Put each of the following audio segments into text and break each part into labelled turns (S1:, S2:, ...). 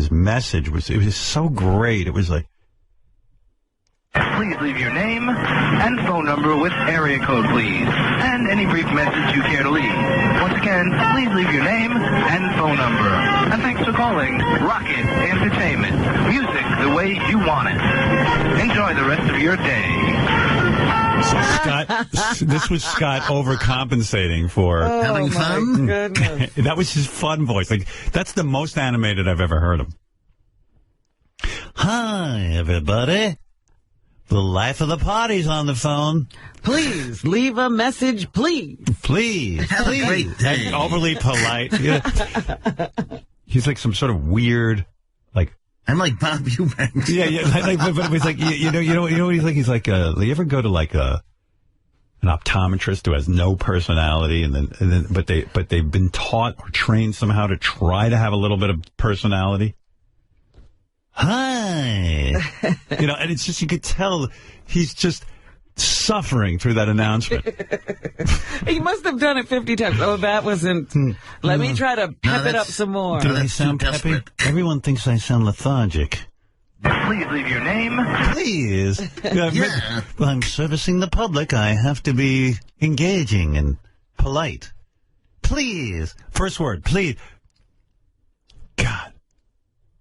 S1: his message was so great. It was like,
S2: please leave your name and phone number with area code, please, and any brief message you care to leave. Once again, please leave your name and phone number. And thanks for calling Rocket Entertainment. Music the way you want it. Enjoy the rest of your day.
S1: So Scott, this was Scott overcompensating for
S3: having fun.
S4: Goodness.
S1: That was his fun voice. Like, that's the most animated I've ever heard him. Hi, everybody. The life of the party's on the phone.
S4: Please leave a message, please.
S1: Please.
S3: Have a great day.
S1: Overly polite. Yeah. He's like some sort of weird, like.
S3: I'm like Bob Eubanks.
S1: Yeah. But it was like, you know what he's like? He's like, you ever go to like an optometrist who has no personality, but they've been taught or trained somehow to try to have a little bit of personality. Hi. And it's just, you could tell he's just suffering through that announcement.
S4: He must have done it 50 times. Oh, that wasn't. Let me try to pep it up some more.
S1: Do I sound peppy? Everyone thinks I sound lethargic.
S2: Please leave your name.
S1: Please.
S3: Yeah.
S1: Well, I'm servicing the public. I have to be engaging and polite. Please. First word, please. God.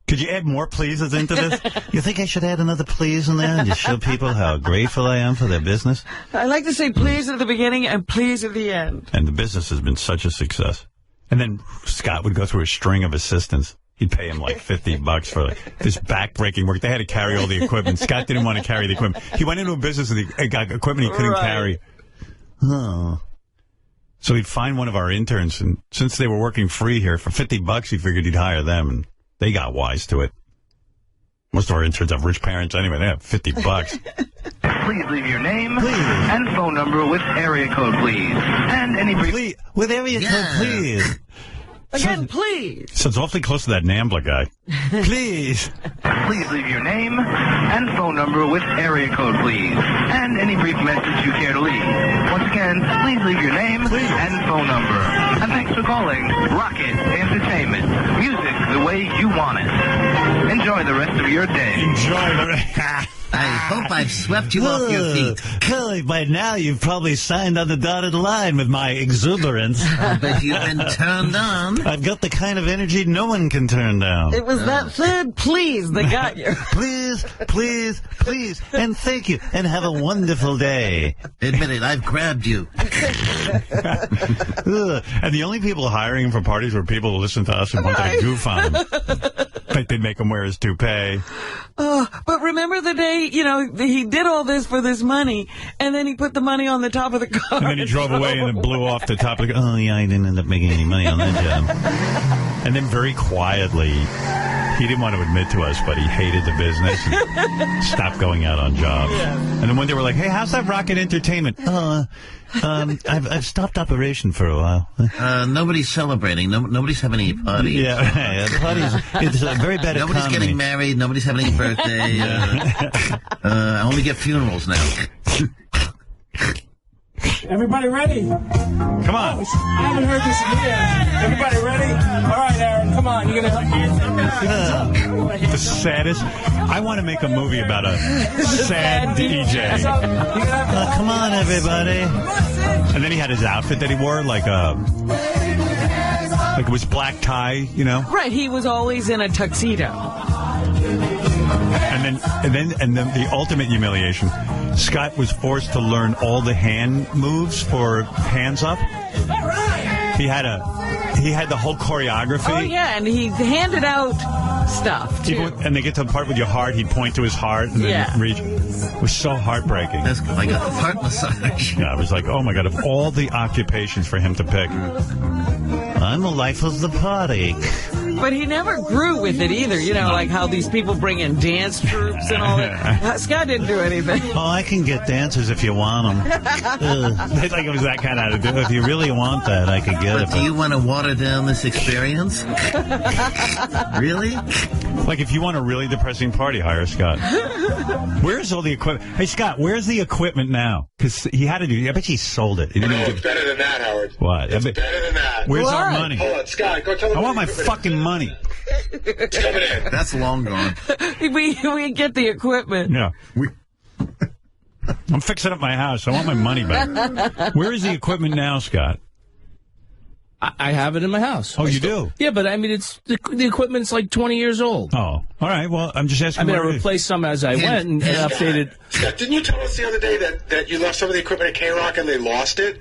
S1: Could you add more pleases into this? You think I should add another please in there and just show people how grateful I am for their business?
S4: I like to say please at the beginning and please at the end.
S1: And the business has been such a success. And then Scott would go through a string of assistants. He'd pay him like $50 for like this back-breaking work. They had to carry all the equipment. Scott didn't want to carry the equipment. He went into a business and he got equipment he couldn't carry. Oh. So he'd find one of our interns, and since they were working free here, for $50, he figured he'd hire them, and they got wise to it. Most of our interns have rich parents anyway. They have $50.
S2: Please leave your name and phone number with area code, please. And any brief...
S1: With area code, please.
S4: Again, please.
S1: Sounds awfully close to that Nambla guy. Please.
S2: Please leave your name and phone number with area code, please. And any brief message you care to leave. Once again, please leave your name and phone number. And thanks for calling Rocket Entertainment. Music the way you want it. Enjoy the rest of your day.
S1: Enjoy the rest.
S3: I hope I've swept you off your feet.
S1: Kelly, by now you've probably signed on the dotted line with my exuberance.
S3: I bet you've been turned on.
S1: I've got the kind of energy no one can turn down.
S4: It was that third please that got you.
S1: Please, please, please, and thank you, and have a wonderful day.
S3: Admit it, I've grabbed you.
S1: And the only people hiring him for parties were people who listened to us and wanted to goof on him. Like they'd make him wear his toupee.
S4: But remember the day, he did all this for this money, and then he put the money on the top of the car.
S1: And then he drove away and it blew off the top of the car. Oh, yeah, I didn't end up making any money on that job. And then very quietly, he didn't want to admit to us, but he hated the business and stopped going out on jobs. Yeah. And then one day we're like, hey, how's that Rocket Entertainment? I've stopped operation for a while.
S3: Nobody's celebrating. Nobody's having any parties.
S1: Yeah, parties. It's a very bad
S3: Nobody's
S1: economy.
S3: getting married. Nobody's having a birthday. I only get funerals now.
S5: Everybody ready?
S1: Come on.
S5: I haven't heard this in years. Everybody ready? All right, Aaron, come on. You're going to...
S1: The saddest. I want to make a movie about a sad DJ. Come on, everybody. And then he had his outfit that he wore, like it was black tie,
S4: Right, he was always in a tuxedo.
S1: And then the ultimate humiliation. Scott was forced to learn all the hand moves for hands up. He had the whole choreography.
S4: Oh yeah, and he handed out stuff too.
S1: And they get to the part with your heart, he'd point to his heart and then reach. It was so heartbreaking.
S3: That's like a heart massage.
S1: Yeah, it was like, oh my God, of all the occupations for him to pick, I'm the life of the party.
S4: But he never grew with it either, like how these people bring in dance troops and all that. Scott didn't do anything.
S1: Oh, I can get dancers if you want them. Like it was that kind of attitude. If you really want that, I could get it.
S3: But do you want to water down this experience? Really?
S1: Like if you want a really depressing party, hire Scott. Where's all the equipment? Hey, Scott, where's the equipment now? Because he had to do. I bet he sold it.
S6: It's better than that, Howard.
S1: What?
S6: It's better than that.
S1: Where's our money?
S6: Hold on, Scott, go tell him.
S1: I want my fucking money.
S3: That's long gone.
S4: we get the equipment.
S1: Yeah. I'm fixing up my house. I want my money back. Where is the equipment now, Scott?
S5: I have it in my house.
S1: Oh, you do?
S5: Yeah, but I mean, it's the equipment's like 20 years old.
S1: Oh, all right. Well, I'm just asking.
S5: I mean, I replaced some as I went and updated.
S6: Scott, didn't you tell us the other day that you left some of the equipment at K-Rock and they lost it?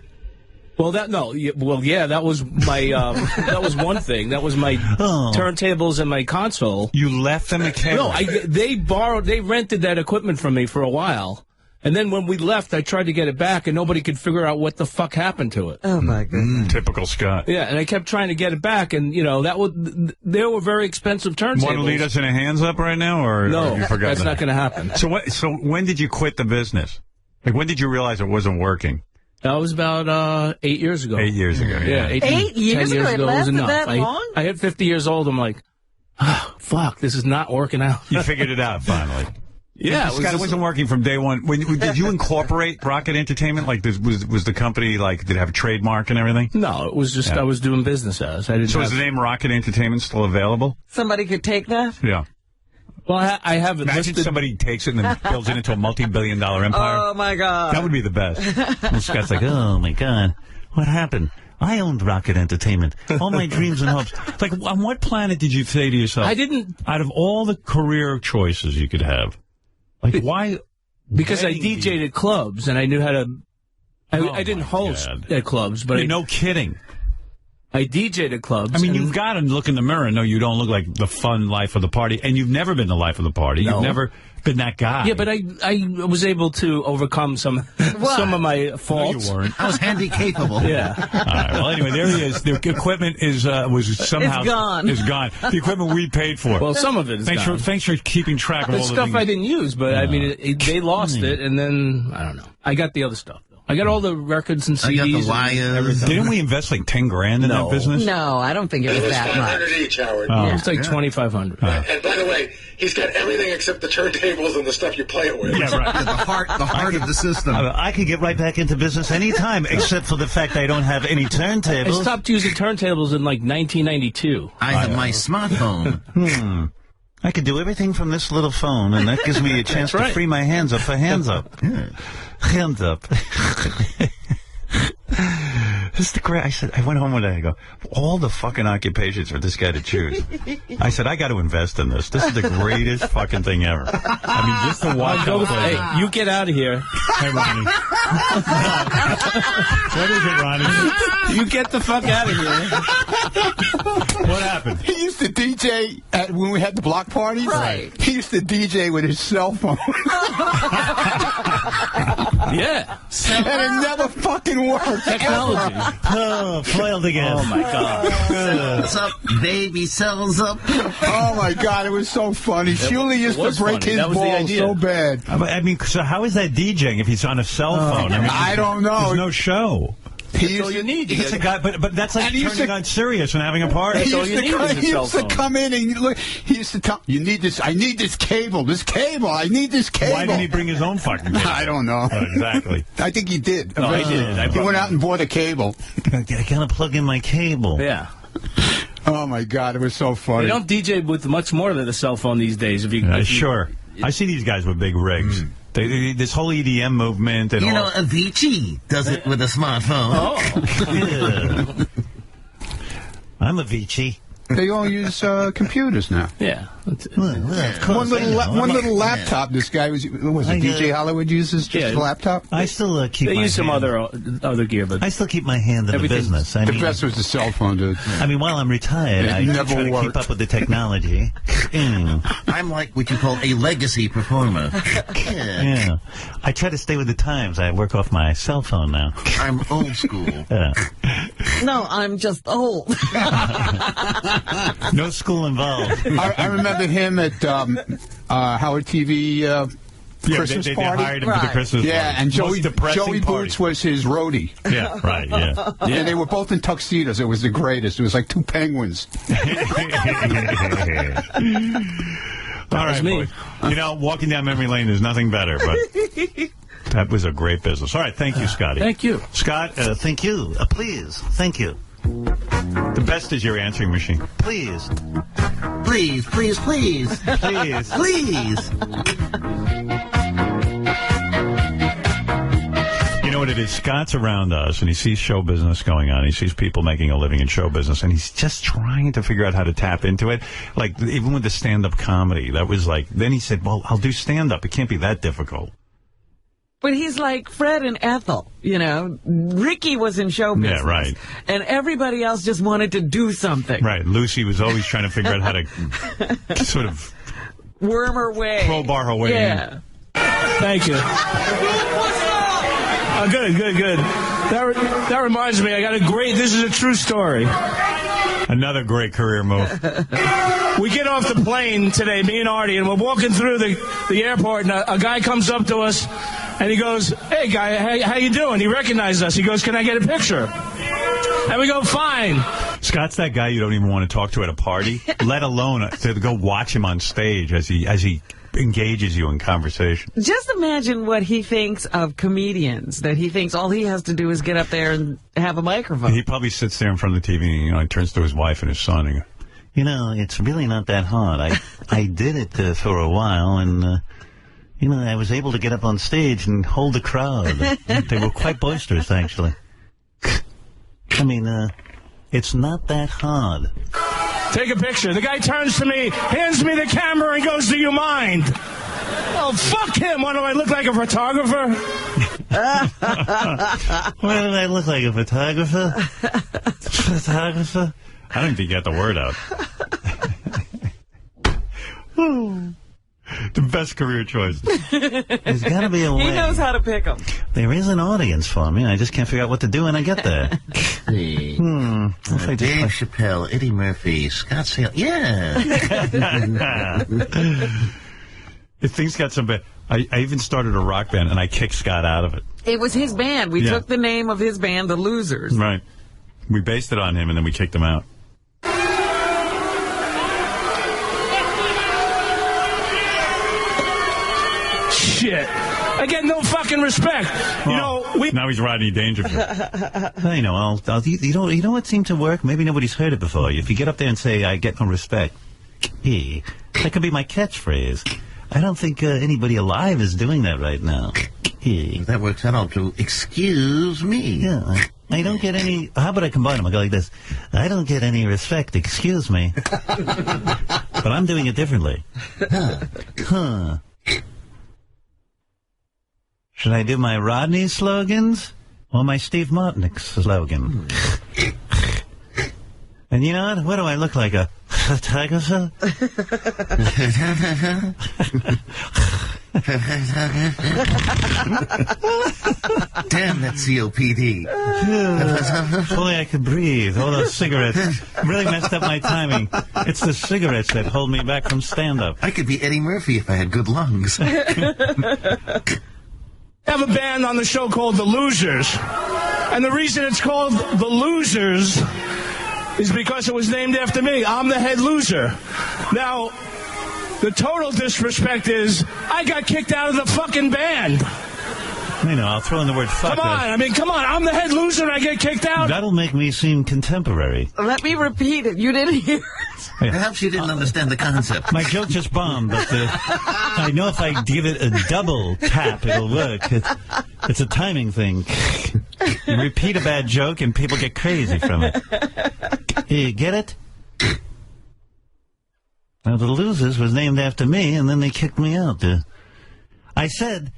S5: Well, that was my that was one thing. That was my turntables and my console.
S1: You left them at K-Rock?
S5: No, they rented that equipment from me for a while. And then when we left, I tried to get it back, and nobody could figure out what the fuck happened to it.
S4: Oh, my goodness.
S1: Typical Scott.
S5: Yeah, and I kept trying to get it back, and, they were very expensive turntables.
S1: Want to lead us in a hands up right now, or
S5: no,
S1: have you forgotten
S5: that's not going to happen.
S1: So when did you quit the business? Like, when did you realize it wasn't working?
S5: That was about 8 years ago.
S1: 8 years ago, yeah.
S4: 8 years ago? It lasted that long?
S5: I hit 50 years old. I'm like, fuck, this is not working out.
S1: You figured it out, finally.
S5: Yeah,
S1: Scott, it wasn't working from day one. Did you incorporate Rocket Entertainment? Like, was the company, like, did it have a trademark and everything?
S5: No, it was just I was doing business as. So
S1: is the name Rocket Entertainment still available?
S4: Somebody could take that?
S1: Yeah.
S5: Well, I have it
S1: Imagine
S5: listed.
S1: somebody takes it and then builds it into a multi-billion-dollar empire.
S4: Oh, my God.
S1: That would be the best. And Scott's like, oh, my God, what happened? I owned Rocket Entertainment. All my dreams and hopes. Like, on what planet did you say to yourself?
S5: I didn't.
S1: Out of all the career choices you could have, like, why?
S5: Because I DJ'd at clubs and I knew how to. I didn't host at clubs, but
S1: no kidding.
S5: I DJ'd at clubs.
S1: I mean, you've got to look in the mirror and know you don't look like the fun life of the party, and you've never been the life of the party.
S5: No.
S1: You've never been that guy.
S5: Yeah, but I was able to overcome some of my faults.
S1: No, you weren't.
S3: I was handy capable.
S5: Yeah.
S1: All right. Well, anyway, there he is. The equipment was somehow
S4: it's gone.
S1: The equipment we paid for.
S5: Well, some of it is gone.
S1: Thanks for keeping track of all the
S5: stuff
S1: things.
S5: I didn't use, but I mean, they lost it, and then I don't know. I got the other stuff. I got all the records and CDs.
S3: I got the wires.
S5: Everything.
S1: Didn't we invest like $10,000 in that business?
S4: No, I don't think it was that much.
S6: $500 each, Howard.
S5: It was like $2,500.
S6: And by the way, he's got everything except the turntables and the stuff you play it with.
S1: Yeah, right.
S3: The heart of the system.
S7: I could get right back into business anytime, except for the fact I don't have any
S5: I
S7: turntables.
S5: stopped using turntables in like 1992.
S3: I have my smartphone.
S7: I could do everything from this little phone, and that gives me a chance to free my hands up for hands up. Hands up. This is the great. I went home one day. I go, all the fucking occupations for this guy to choose. I said, I got to invest in this. This is the greatest fucking thing ever. I mean, just to watch.
S5: Hey, you get out of here.
S1: Hey, Ronnie. What is it, Ronnie?
S5: You get the fuck out of here.
S1: What happened?
S8: He used to DJ when we had the block parties.
S4: Right.
S8: He used to DJ with his cell phone.
S5: Yeah.
S8: And it never fucking worked.
S5: Technology.
S7: Oh, foiled again.
S5: Oh, my God.
S3: What's up, baby? Cells up.
S8: Oh, my God. It was so funny. Shuli used to break his balls so bad.
S1: I mean, so how is that DJing if he's on a cell phone? I mean,
S8: I don't know.
S1: There's no show.
S5: That's all you need.
S1: He's a guy, but that's like turning on Sirius and having a party.
S5: That's all you need is a cell phone.
S8: He used to come in and look. He used to tell, "You need this. I need this cable. This cable. I need this cable."
S1: Why didn't he bring his own fucking cable?
S8: I don't know.
S1: Exactly.
S8: I think he did.
S5: No, he did.
S8: He went out and bought a cable.
S7: I gotta plug in my cable.
S5: Yeah.
S8: Oh my God, it was so funny.
S5: They don't DJ with much more than a cell phone these days.
S1: Sure. I see these guys with big rigs. This whole EDM movement and
S3: You
S1: all.
S3: know, Avicii does it with a smartphone.
S5: Oh.
S7: Yeah. I'm Avicii.
S8: They all use computers now.
S5: Yeah.
S7: Well, of course,
S8: One little laptop. This guy was it DJ Hollywood uses just a laptop?
S7: I still keep.
S5: They
S7: my
S5: use some
S7: hand.
S5: other gear, but
S7: I still keep my hand in the business.
S8: The best was the cell phone, dude.
S7: I mean, while I'm retired, I
S8: never
S7: try to
S8: worked.
S7: keep up with the technology.
S3: I'm like what you call a legacy performer.
S7: Yeah. I try to stay with the times. I work off my cell phone now.
S3: I'm old school.
S4: No, I'm just old.
S7: No school involved.
S8: I remember him at Howard TV Christmas
S1: they
S8: party.
S1: hired him for the Christmas party.
S8: Yeah, and Joey
S1: party.
S8: Boots was his roadie.
S1: Yeah, right, yeah.
S8: And they were both in tuxedos. It was the greatest. It was like two penguins.
S1: All right,
S5: me.
S1: boy. You know, walking down memory lane is nothing better, but that was a great business. All right, thank you, Scotty.
S5: Thank you.
S1: Scott,
S7: Thank you. Please. Thank you.
S1: the best is your answering machine.
S7: Please.
S3: Please, please, please.
S7: Please.
S3: Please.
S7: You know what it is? Scott's around us, and he sees show business going on. He sees people making a living in show business, and he's just trying to figure out how to tap into it. Like, even with the stand-up comedy, that was like, then he said, well, I'll do stand-up. It can't be that difficult.
S4: But he's like Fred and Ethel, you know. Ricky was in show business.
S7: Yeah, right.
S4: And everybody else just wanted to do something.
S7: Right. Lucy was always trying to figure out how to sort of
S4: worm her way.
S7: Crowbar her way in.
S5: Thank you. Good. That reminds me, I got this is a true story.
S7: Another great career move.
S5: We get off the plane today, me and Artie, and we're walking through the airport, and a guy comes up to us, and he goes, hey, guy, how you doing? He recognized us. He goes, can I get a picture? And we go, fine.
S7: Scott's that guy you don't even want to talk to at a party, let alone to go watch him on stage as he engages you in conversation.
S4: Just imagine what he thinks of comedians, that he thinks all he has to do is get up there and have a microphone.
S7: He probably sits there in front of the TV and, he turns to his wife and his son and goes, it's really not that hard. I did it for a while, and, I was able to get up on stage and hold the crowd. They were quite boisterous, actually. I mean, it's not that hard.
S5: Take a picture. The guy turns to me, hands me the camera, and goes, do you mind? Oh, fuck him. What, do I look like a photographer?
S7: Why do I look like a photographer? Photographer? I don't think you got the word out. The best career choice. There's got to be a way.
S4: He knows how to pick them.
S7: There is an audience for me. I just can't figure out what to do when I get there.
S3: Dave Chappelle, Eddie Murphy, Scott Sale. Yeah.
S7: If things got some bad, I even started a rock band, and I kicked Scott out of it.
S4: It was his band. We took the name of his band, The Losers.
S7: Right. We based it on him, and then we kicked him out.
S5: Shit. I get no fucking respect.
S7: Now he's Rodney Dangerfield. I know. You know what seemed to work? Maybe nobody's heard it before. If you get up there and say, I get no respect, that could be my catchphrase. I don't think anybody alive is doing that right now.
S3: That works out to excuse me.
S7: Yeah. I don't get any... How about I combine them? I go like this. I don't get any respect, excuse me. But I'm doing it differently. Huh. Should I do my Rodney slogans or my Steve Martin slogan? And you know what do I look like, a photographer?
S3: Damn, that COPD.
S7: If only I could breathe. All those cigarettes really messed up my timing. It's the cigarettes that hold me back from stand-up.
S3: I could be Eddie Murphy if I had good lungs.
S5: I have a band on the show called The Losers. And the reason it's called The Losers is because it was named after me. I'm the head loser. Now, the total disrespect is I got kicked out of the fucking band.
S7: I'll throw in the word fuck.
S5: Come on. I'm the head loser and I get kicked out.
S7: That'll make me seem contemporary.
S4: Let me repeat it. You didn't hear it.
S3: Perhaps you didn't understand the concept.
S7: My joke just bombed, but I know if I give it a double tap, it'll work. It's a timing thing. You repeat a bad joke and people get crazy from it. You get it? Now, The Losers was named after me, and then they kicked me out. I said...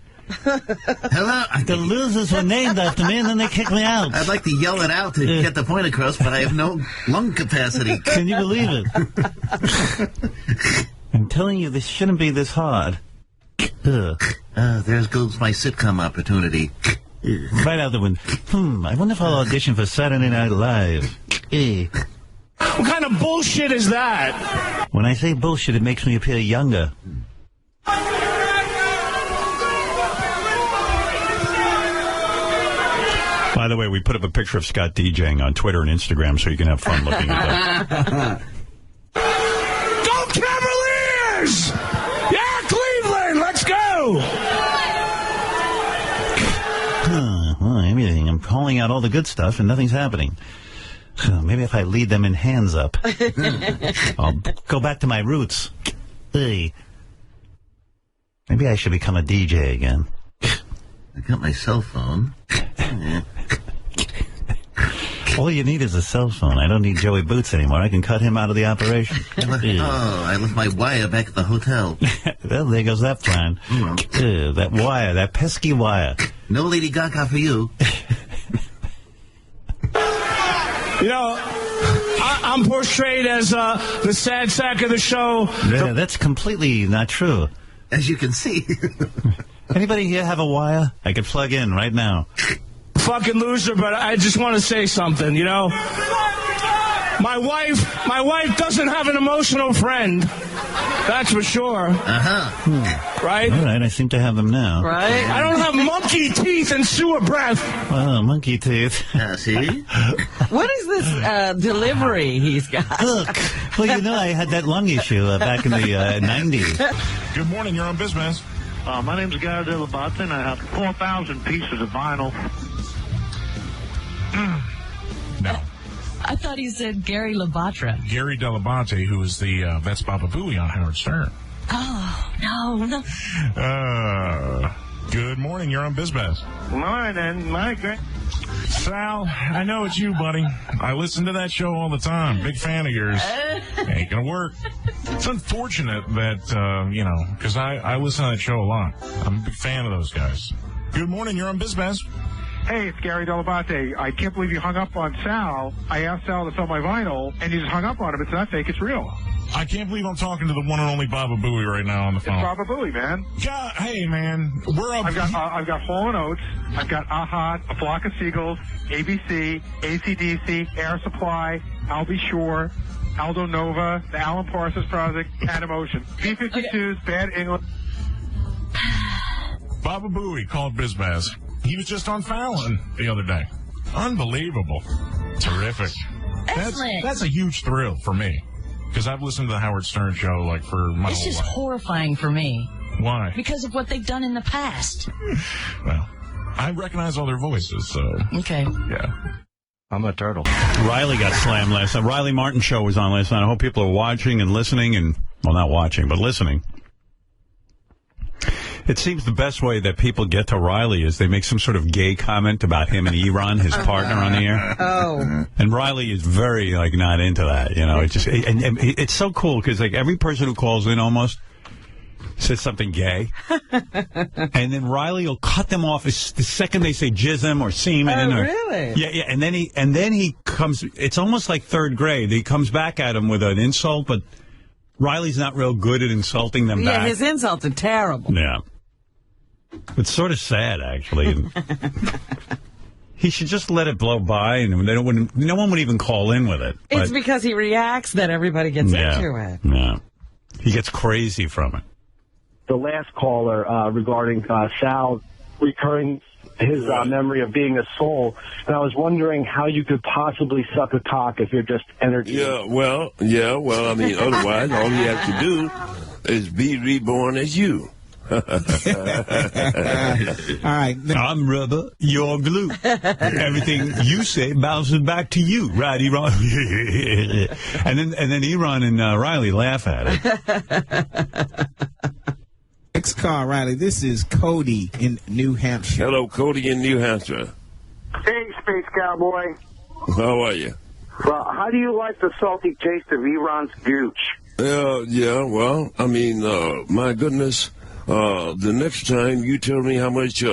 S3: Hello?
S7: The Losers were named after me, and then they kicked me out.
S3: I'd like to yell it out to get the point across, but I have no lung capacity.
S7: Can you believe it? I'm telling you, this shouldn't be this hard.
S3: There goes my sitcom opportunity.
S7: Right out the window. I wonder if I'll audition for Saturday Night Live.
S5: What kind of bullshit is that?
S7: When I say bullshit, it makes me appear younger. By the way, we put up a picture of Scott DJing on Twitter and Instagram so you can have fun looking at that.
S5: Go Cavaliers! Yeah, Cleveland, let's go!
S7: Well, everything. I'm calling out all the good stuff and nothing's happening. Maybe if I lead them in hands up, I'll go back to my roots. Hey. Maybe I should become a DJ again.
S3: I got my cell phone.
S7: All you need is a cell phone. I don't need Joey Boots anymore. I can cut him out of the operation.
S3: I left my wire back at the hotel.
S7: Well, there goes that plan. That wire, that pesky wire.
S3: No Lady Gaga for you.
S5: You know, I'm portrayed as the sad sack of the show.
S7: Yeah, that's completely not true.
S3: As you can see.
S7: Anybody here have a wire? I could plug in right now.
S5: Fucking loser, but I just want to say something, you know? My wife doesn't have an emotional friend. That's for sure. Right?
S7: All right, I seem to have them now.
S4: Right?
S5: I don't have monkey teeth and sewer breath.
S7: Oh, monkey teeth.
S3: See?
S4: What is this delivery he's got?
S7: Look. Well, you know, I had that lung issue back in the 90s.
S9: Good morning, you're on Business.
S10: My name's Gary Dell'Abate, and I have 4,000 pieces of vinyl.
S9: No.
S11: I thought he said Gary Labatra.
S9: Gary Dell'Abate, who is the that's Baba Booey on Howard Stern.
S11: Oh, no.
S9: Good morning, you're on Business.
S10: Morning, Mike.
S9: Sal, I know it's you, buddy. I listen to that show all the time. Big fan of yours. Ain't gonna work. It's unfortunate that, because I listen to that show a lot. I'm a big fan of those guys. Good morning, you're on Business.
S10: Hey, it's Gary Dell'Abate. I can't believe you hung up on Sal. I asked Sal to sell my vinyl, and you just hung up on him. It's not fake, it's real.
S9: I can't believe I'm talking to the one and only Baba Booey right now on the phone.
S10: It's Baba Booey, man.
S9: God, hey, man, we're up.
S10: I've got Hall & Oates. I've got Aha, A Flock of Seagulls, ABC, AC/DC, Air Supply, I'll Be Sure, Aldo Nova, the Alan Parsons Project, Adam Ocean, B-52s, Bad England.
S9: Baba Booey called BizBaz. He was just on Fallon the other day. Unbelievable. Terrific.
S11: Excellent.
S9: That's a huge thrill for me. Because I've listened to the Howard Stern show for my
S11: This
S9: whole
S11: is
S9: life.
S11: horrifying for me.
S9: Why?
S11: Because of what they've done in the past.
S9: Well, I recognize all their voices, so.
S11: Okay.
S9: Yeah.
S10: I'm a turtle.
S1: Riley got slammed last night. Riley Martin show was on last night. I hope people are watching and listening and, well, not watching, but listening. It seems the best way that people get to Riley is they make some sort of gay comment about him and Eron, his partner, on the air.
S4: Oh.
S1: And Riley is very, not into that, It's just, and it's so cool because, every person who calls in almost says something gay. And then Riley will cut them off the second they say jism or semen.
S4: Oh, really?
S1: Yeah. And then he comes, it's almost like third grade. He comes back at him with an insult, but Riley's not real good at insulting them back.
S4: Yeah, his insults are terrible.
S1: Yeah. It's sort of sad, actually. He should just let it blow by, and no one would even call in with it.
S4: It's because he reacts that everybody gets into it.
S1: Yeah. He gets crazy from it.
S12: The last caller regarding Sal recurring his memory of being a soul, and I was wondering how you could possibly suck a cock if you're just energy.
S13: Yeah, well, I mean, otherwise, all you have to do is be reborn as you.
S14: All right.
S1: I'm rubber, you're glue. Everything you say bounces back to you, right, Eron? and then Eron and Riley laugh at it.
S14: Next call, Riley. This is Cody in New Hampshire.
S13: Hello, Cody in New Hampshire.
S12: Hey, Space Cowboy.
S13: How are you?
S12: Well, how do you like the salty taste of Eron's gooch?
S13: Yeah, well, I mean, my goodness. The next time you tell me how much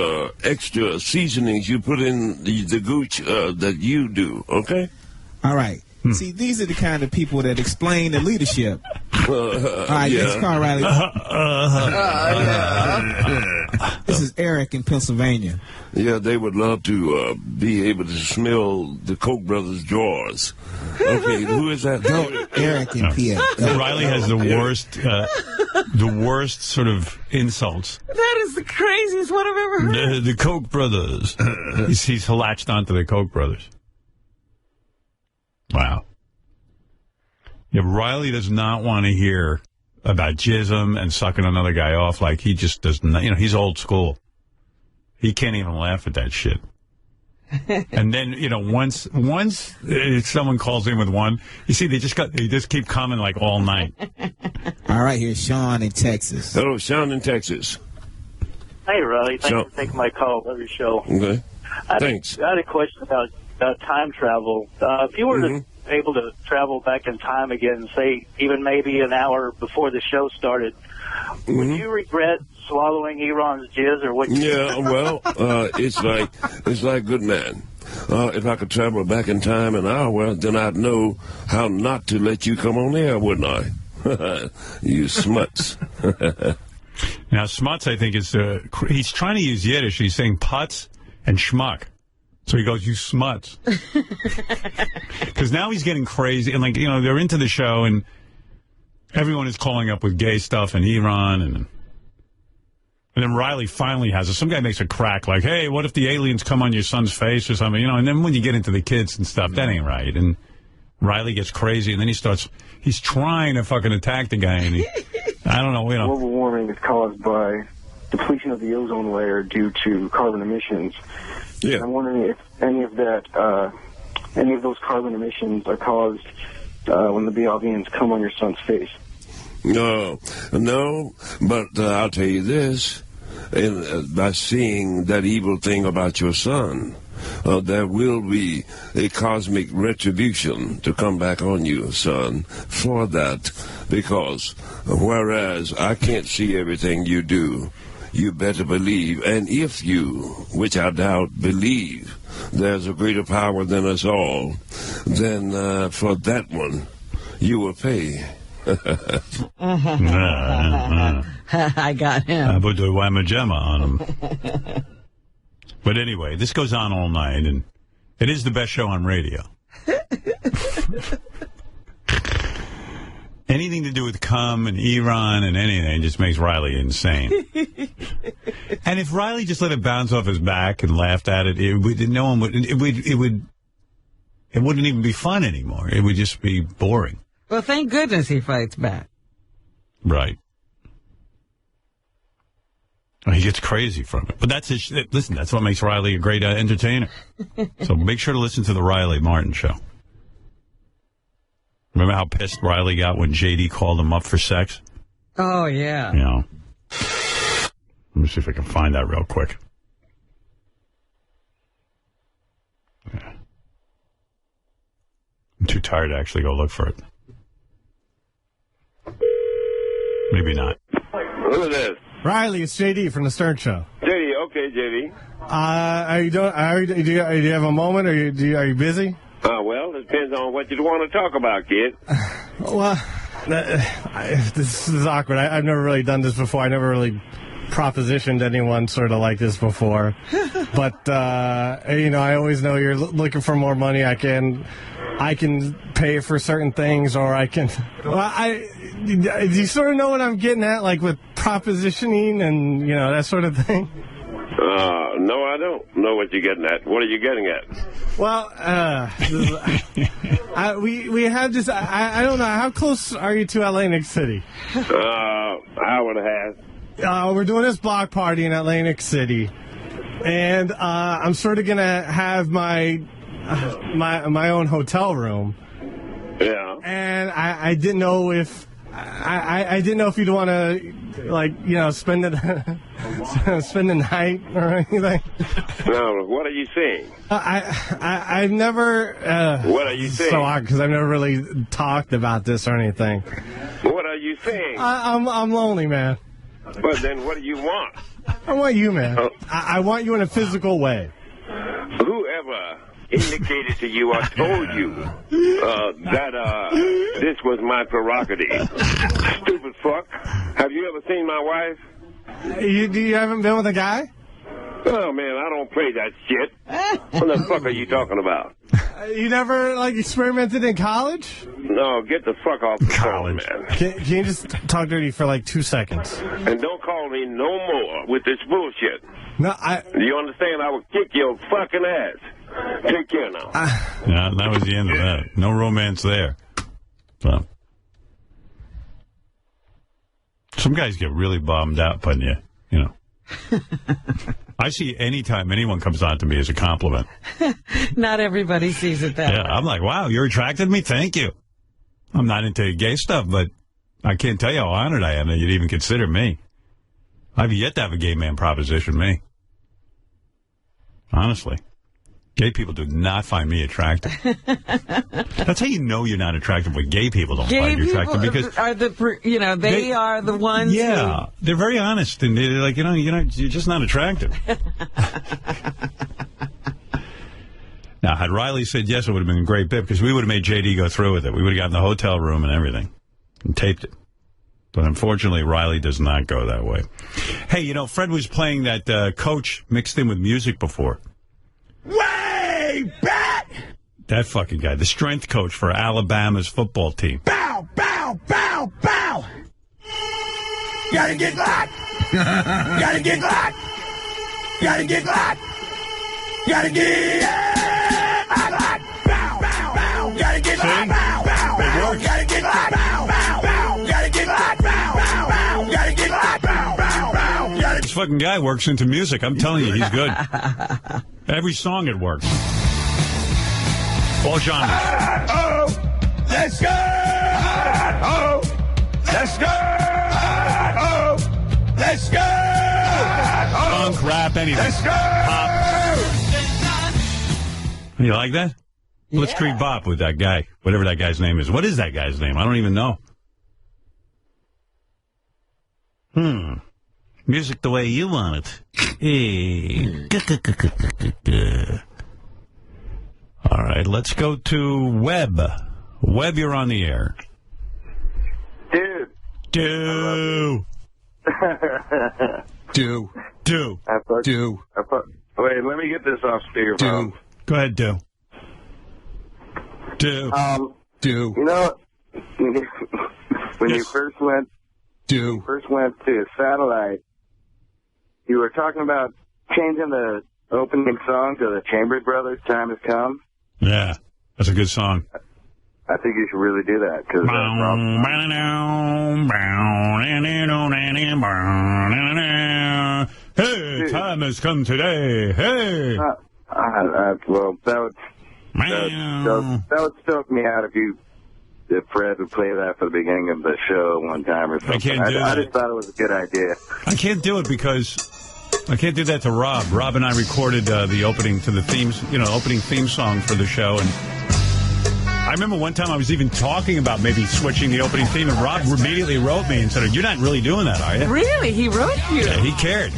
S13: extra seasonings you put in the gooch that you do, okay?
S14: All right. See, these are the kind of people that explain the leadership. All right,
S13: yeah.
S14: next call, Riley. This is Eric in Pennsylvania.
S13: Yeah, they would love to be able to smell the Koch brothers' drawers. Okay, who is that?
S14: Eric in PA.
S1: Riley has the worst sort of insults.
S4: That is the craziest one I've ever heard.
S1: The Koch brothers. He's latched onto the Koch brothers. Wow. Yeah, Riley does not want to hear about jism and sucking another guy off. Like, he just does not, he's old school. He can't even laugh at that shit. And then, once someone calls in with one, you see, they just keep coming like all night.
S14: All right, here's Sean in Texas.
S13: Hello, Sean in Texas.
S15: Hey, Riley. Thanks for taking my call. Love your show.
S13: Okay. Thanks.
S15: I had a question about time travel. If you were able to travel back in time again, say even maybe an hour before the show started, would you regret swallowing Iran's jizz, or what?
S13: Yeah, well, it's like good man. If I could travel back in time an hour, then I'd know how not to let you come on air, wouldn't I? You smuts.
S1: Now, smuts, I think, is he's trying to use Yiddish. He's saying putz and schmuck. So he goes, you smuts. Because now he's getting crazy. And, they're into the show, and everyone is calling up with gay stuff in Iran. And then Riley finally has it. Some guy makes a crack like, hey, what if the aliens come on your son's face or something? And then when you get into the kids and stuff, that ain't right. And Riley gets crazy, and then he's trying to fucking attack the guy. And I don't know.
S12: Global warming is caused by depletion of the ozone layer due to carbon emissions.
S13: Yeah.
S12: I'm wondering if any of those carbon emissions are caused when the BLVians come on your son's face.
S13: No, but I'll tell you this, by seeing that evil thing about your son, there will be a cosmic retribution to come back on you, son, for that, because whereas I can't see everything you do, you better believe, and if you, which I doubt, believe there's a greater power than us all, then for that one, you will pay.
S4: I got him.
S1: I put the Whamma-Jamma on him. But anyway, this goes on all night, and it is the best show on radio. Anything to do with cum and Iran and anything just makes Riley insane. And if Riley just let it bounce off his back and laughed at it, it wouldn't even be fun anymore. It would just be boring.
S4: Well, thank goodness he fights back.
S1: Right. Well, he gets crazy from it. But that's listen, that's what makes Riley a great entertainer. So make sure to listen to the Riley Martin Show. Remember how pissed Riley got when J.D. called him up for sex?
S4: Oh, yeah.
S1: Let me see if I can find that real quick. Yeah. I'm too tired to actually go look for it. Maybe not.
S16: Who is this?
S17: Riley, it's JD from the Stern Show.
S16: JD, okay, JD.
S17: Do you have a moment, or are you busy?
S16: Well, it depends on what you want to talk about, kid.
S17: Well, this is awkward. I've never really done this before. I never really propositioned anyone sort of like this before. But, I always know you're looking for more money. I can pay for certain things, or I can... do you sort of know what I'm getting at, like with propositioning and, that sort of thing?
S16: No, I don't know what you're getting at. What are you getting at?
S17: Well, we have this... I don't know. How close are you to Atlantic City?
S16: Hour and a half.
S17: We're doing this block party in Atlantic City, and I'm sort of going to have my own hotel room.
S16: Yeah.
S17: And I didn't know if... I didn't know if you'd want to, spend the night or anything.
S16: No, what are you saying?
S17: I've never...
S16: what are you saying?
S17: So odd, because I've never really talked about this or anything.
S16: What are you saying?
S17: I'm lonely, man.
S16: But then what do you want?
S17: I want you, man. I want you in a physical way.
S16: Whoever indicated to you or told you that this was my prerogative. Stupid fuck. Have you ever seen my wife?
S17: You haven't been with a guy?
S16: Oh, man, I don't play that shit. What the fuck are you talking about?
S17: You never, experimented in college?
S16: No, get the fuck off the phone, man.
S17: Can you just talk dirty for, 2 seconds?
S16: And don't call me no more with this bullshit.
S17: No,
S16: Do you understand? I will kick your fucking ass. Take care now.
S1: Yeah, that was the end of that. No romance there. So. Some guys get really bummed out putting you, I see anytime anyone comes on to me as a compliment.
S4: Not everybody sees it that way.
S1: I'm like, wow, you're attracted to me? Thank you. I'm not into gay stuff, but I can't tell you how honored I am that you'd even consider me. I've yet to have a gay man proposition me. Honestly. Gay people do not find me attractive. That's how you know you're not attractive when gay people don't find you attractive. Because
S4: are they are the ones.
S1: Yeah, they're very honest, and they're like, you're just not attractive. Now, had Riley said yes, it would have been a great bit, because we would have made JD go through with it. We would have gotten the hotel room and everything and taped it. But unfortunately, Riley does not go that way. Hey, Fred was playing that Coach mixed in with music before.
S8: Way back!
S1: That fucking guy, the strength coach for Alabama's football team.
S8: Bow, bow, bow, bow! Gotta get locked! Gotta get locked! Gotta get locked! Gotta get locked! Bow, bow, bow! Gotta get locked! Bow, bow, bow! Gotta get locked! Bow, bow, bow! Gotta get locked! Bow, bow, bow! Gotta get locked! Bow, bow, bow!
S1: This fucking guy works into music. I'm telling you, he's good. Every song it works. All genres.
S8: Oh, let's go! Oh, let's go! Oh, let's go!
S1: Funk, rap, anything.
S8: Let's go!
S1: Pop. You like that? Yeah. Blitzkrieg Bop with that guy, whatever that guy's name is. What is that guy's name? I don't even know.
S7: Music the way you want it. Hey.
S1: All right, let's go to Webb. Webb, you're on the air.
S18: Dude.
S1: Do.
S18: Do.
S1: Do.
S18: Do. Wait, let me get this off speakerphone.
S1: Go ahead, Do. Do.
S18: Do. When you first went to satellite, you were talking about changing the opening song to the Chambers Brothers, Time Has Come.
S1: Yeah, that's a good song.
S18: I think you should really do that. Cause
S1: hey, time has come today. Hey.
S18: Well, that would stoke me out if Fred would play that for the beginning of the show one time or something.
S1: I can't do that.
S18: I just thought it was a good idea.
S1: I can't do it because I can't do that to Rob. Rob and I recorded the opening to the themes, opening theme song for the show, and I remember one time I was even talking about maybe switching the opening theme, and Rob immediately wrote me and said, "You're not really doing that, are you?"
S4: Really? He wrote you?
S1: Yeah, he cared.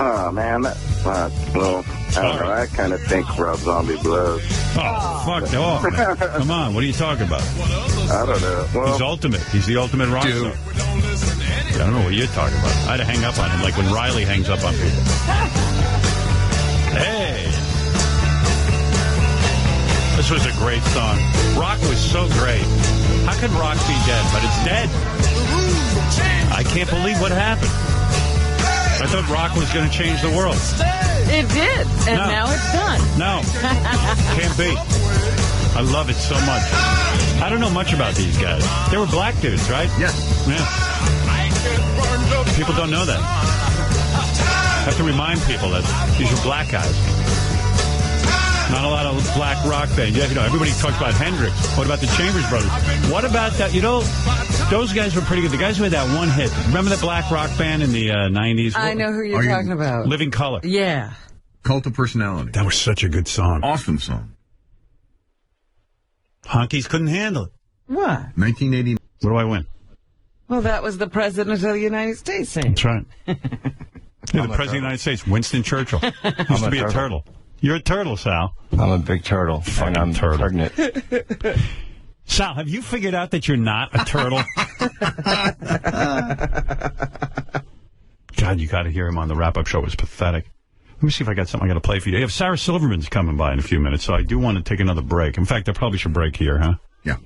S18: Oh man, well, I don't know. I kind of think Rob Zombie blows.
S1: Oh, fuck off, man. Come on, what are you talking about?
S18: I don't know. Well,
S1: he's ultimate. He's the ultimate rock star. I don't know what you're talking about. I had to hang up on him, like when Riley hangs up on people. Hey. This was a great song. Rock was so great. How could rock be dead? But it's dead. I can't believe what happened. I thought rock was going to change the world.
S4: It did, and now it's done.
S1: No. Can't be. I love it so much. I don't know much about these guys. They were black dudes, right?
S8: Yes.
S1: Yeah. People don't know that. I have to remind people that these are black guys. Not a lot of black rock bands. Yeah, everybody talks about Hendrix. What about the Chambers Brothers? What about that? Those guys were pretty good. The guys who had that one hit. Remember the black rock band in the 90s?
S4: I know who you're talking about.
S1: Living Colour.
S4: Yeah.
S8: Cult of Personality.
S1: That was such a good song.
S8: Awesome song.
S1: Honkies couldn't handle it.
S4: What?
S8: 1980.
S1: What do I win?
S4: Well, that was the President of the United States saying.
S1: That's right. Yeah, the President of the United States, Winston Churchill. Used to be a turtle. You're a turtle, Sal.
S19: I'm a big turtle, and I'm pregnant.
S1: Sal, have you figured out that you're not a turtle? God, you got to hear him on the wrap-up show. It was pathetic. Let me see if I got something I got to play for you. Yeah, Sarah Silverman's coming by in a few minutes, so I do want to take another break. In fact, I probably should break here, huh?
S8: Yeah.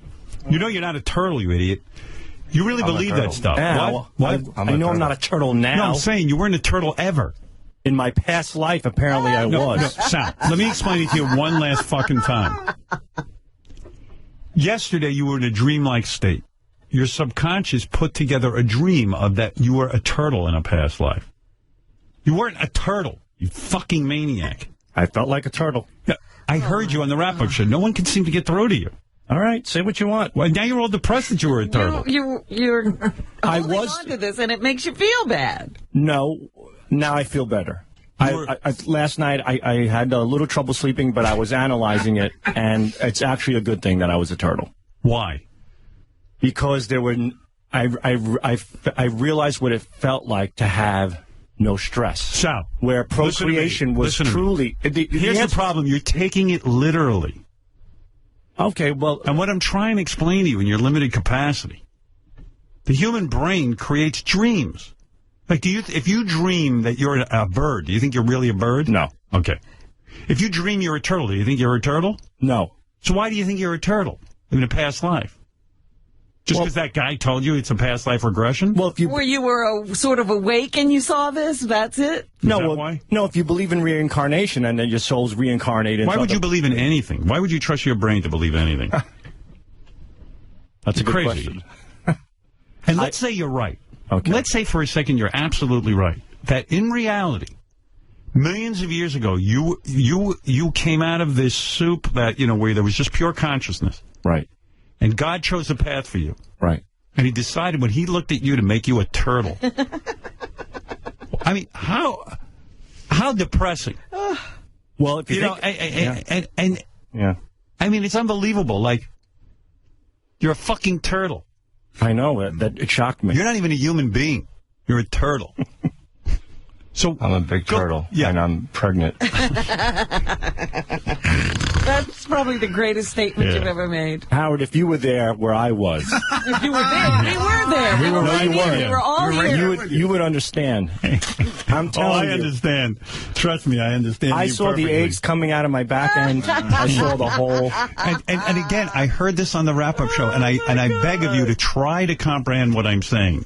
S1: You know you're not a turtle, you idiot. You really believe that stuff.
S19: Now,
S1: what?
S19: I know I'm not a turtle now.
S1: No, I'm saying you weren't a turtle ever.
S19: In my past life, apparently I was.
S1: No, Sal, let me explain it to you one last fucking time. Yesterday, you were in a dreamlike state. Your subconscious put together a dream of that you were a turtle in a past life. You weren't a turtle. You fucking maniac.
S19: I felt like a turtle.
S1: Yeah, I heard you on the wrap-up show. No one can seem to get through to you.
S19: All right, say what you want.
S1: Well, now you're all depressed that you were a turtle.
S4: You're holding on to this, and it makes you feel bad.
S19: No, now I feel better. Last night I had a little trouble sleeping, but I was analyzing it, and it's actually a good thing that I was a turtle.
S1: Why?
S19: Because there were, I realized what it felt like to have no stress.
S1: Sal,
S19: where procreation was truly.
S1: Here's the problem: you're taking it literally.
S19: Okay, well,
S1: and what I'm trying to explain to you in your limited capacity, the human brain creates dreams. Like, if you dream that you're a bird, do you think you're really a bird?
S19: No.
S1: Okay. If you dream you're a turtle, do you think you're a turtle?
S19: No.
S1: So why do you think you're a turtle in a past life? Just because that guy told you it's a past life regression?
S19: Well, if you
S4: were sort of awake and you saw this, that's it?
S19: No, no. If you believe in reincarnation and then your soul's reincarnated.
S1: Why would you believe in anything? Why would you trust your brain to believe anything?
S19: That's a good
S1: question. And let's say you're right.
S19: Okay.
S1: Let's say for a second you're absolutely right. That in reality, millions of years ago, you came out of this soup that, where there was just pure consciousness.
S19: Right.
S1: And God chose a path for you.
S19: Right.
S1: And he decided when he looked at you to make you a turtle. I mean, how depressing.
S19: Well, if you
S1: yeah. I mean, it's unbelievable. Like, you're a fucking turtle.
S19: I know. That it shocked me.
S1: You're not even a human being. You're a turtle. So
S19: I'm a big turtle, and I'm pregnant.
S4: That's probably the greatest statement you've ever made.
S19: Howard, if you were there where I was.
S4: If you were there, we were there. We were right here. We were all here.
S19: You would understand. I'm telling you.
S1: I understand. Trust me, I understand.
S19: I saw the eggs coming out of my back end. I saw the hole.
S1: And again, I heard this on the wrap-up show, and I beg of you to try to comprehend what I'm saying.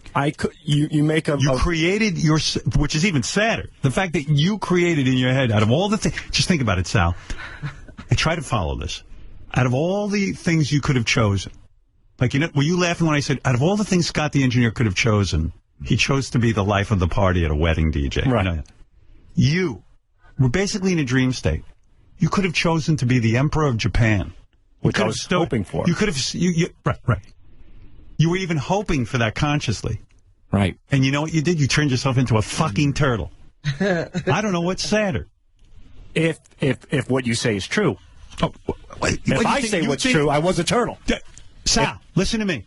S19: You
S1: created your, which is even sadder, the fact that you created in your head, out of all the things, just think about it, Sal. I try to follow this. Out of all the things you could have chosen, like, were you laughing when I said, out of all the things Scott the engineer could have chosen, he chose to be the life of the party at a wedding DJ.
S19: Right.
S1: You were basically in a dream state. You could have chosen to be the emperor of Japan.
S19: Which I was hoping for.
S1: You could have, right. You were even hoping for that consciously.
S19: Right.
S1: And you know what you did? You turned yourself into a fucking turtle. I don't know what's sadder.
S19: If what you say is true.
S1: Oh,
S19: if I say what's true, I was a turtle.
S1: Sal, listen to me.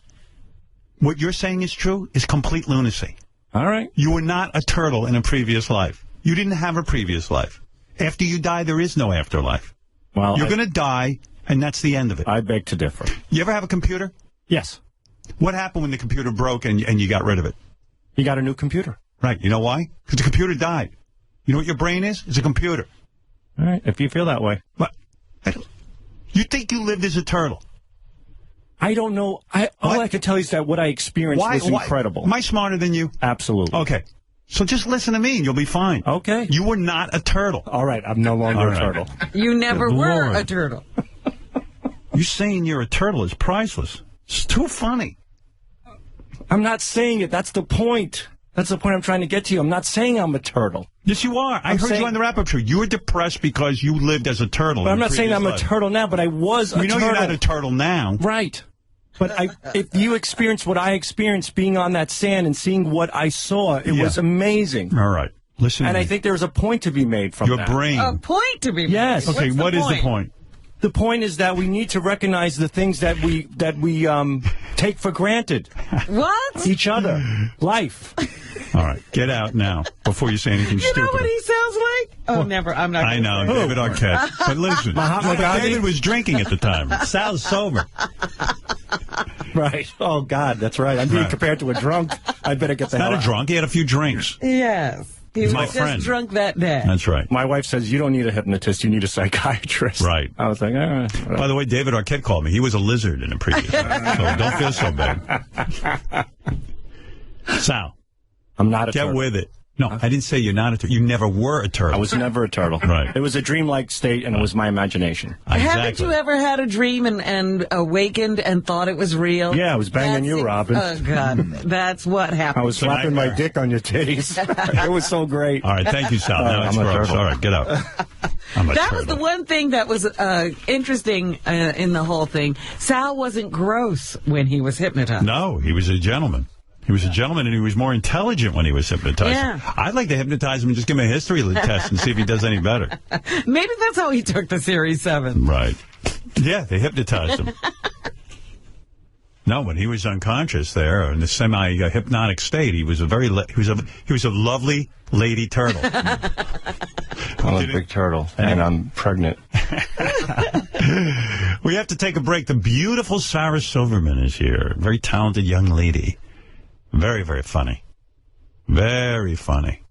S1: What you're saying is true is complete lunacy.
S19: All right.
S1: You were not a turtle in a previous life. You didn't have a previous life. After you die, there is no afterlife.
S19: Well,
S1: you're going to die, and that's the end of it.
S19: I beg to differ.
S1: You ever have a computer?
S19: Yes.
S1: What happened when the computer broke and you got rid of it?
S19: You got a new computer.
S1: Right. You know why? Because the computer died. You know what your brain is? It's a computer.
S19: All right, if you feel that way.
S1: But you think you lived as a turtle?
S19: I don't know. All I can tell you is that what I experienced was incredible.
S1: Am I smarter than you?
S19: Absolutely.
S1: Okay. So just listen to me and you'll be fine.
S19: Okay.
S1: You were not a turtle.
S19: All right, I'm no longer a turtle.
S4: You never were a turtle.
S1: You saying you're a turtle is priceless. It's too funny.
S19: I'm not saying it. That's the point. That's the point I'm trying to get to you. I'm not saying I'm a turtle.
S1: Yes, you are. I heard you on the wrap-up show. You were depressed because you lived as a turtle.
S19: But I'm not saying I'm a turtle now, but I was a turtle.
S1: We know you're not a turtle now.
S19: Right. But if you experienced what I experienced being on that sand and seeing what I saw, it was amazing.
S1: All right. Listen
S19: and I think there's a point to be made from
S1: your
S19: that.
S1: brain.
S4: A point to be made?
S19: Yes.
S1: Okay, what is the point?
S19: The point is that we need to recognize the things that we take for granted.
S4: What?
S19: Each other. Life.
S1: All right, get out now before you say anything stupid.
S4: You know what he sounds like? Oh, never. I'm not.
S1: I know, David Arquette. But listen, David was drinking at the time. Sal's sober.
S19: Right. Oh, God, that's right. I'm being compared to a drunk. I better get the hell out.
S1: Not a drunk. He had a few drinks.
S4: Yes. He was
S1: my
S4: just
S1: friend.
S4: drunk that day.
S1: That's right.
S19: My wife says, you don't need a hypnotist, you need a psychiatrist.
S1: Right.
S19: I was like, all right.
S1: By the way, David Arquette called me. He was a lizard in a previous life, so don't feel so bad. Sal.
S19: I'm not a
S1: Get
S19: turtle.
S1: with it. No, I didn't say you're not a turtle. You never were a turtle.
S19: I was never a turtle.
S1: Right.
S19: It was a dreamlike state, and it was my imagination.
S4: Haven't you ever had a dream and awakened and thought it was real?
S19: Yeah, I was banging you, Robin.
S4: Oh, God. That's what happened.
S19: I was slapping my dick on your titties. It was so great.
S1: All right, thank you, Sal. Now it's gross. All right, get out.
S4: That was the one thing that was interesting in the whole thing. Sal wasn't gross when he was hypnotized.
S1: No, he was a gentleman. He was a gentleman, and he was more intelligent when he was hypnotized.
S4: Yeah.
S1: I'd like to hypnotize him and just give him a history test and see if he does any better.
S4: Maybe that's how he took the Series 7.
S1: Right. Yeah, they hypnotized him. No, when he was unconscious there in the semi-hypnotic state, he was a lovely lady turtle.
S19: I'm a big turtle, and I'm pregnant.
S1: We have to take a break. The beautiful Sarah Silverman is here. Very talented young lady. Very, very funny. Very funny.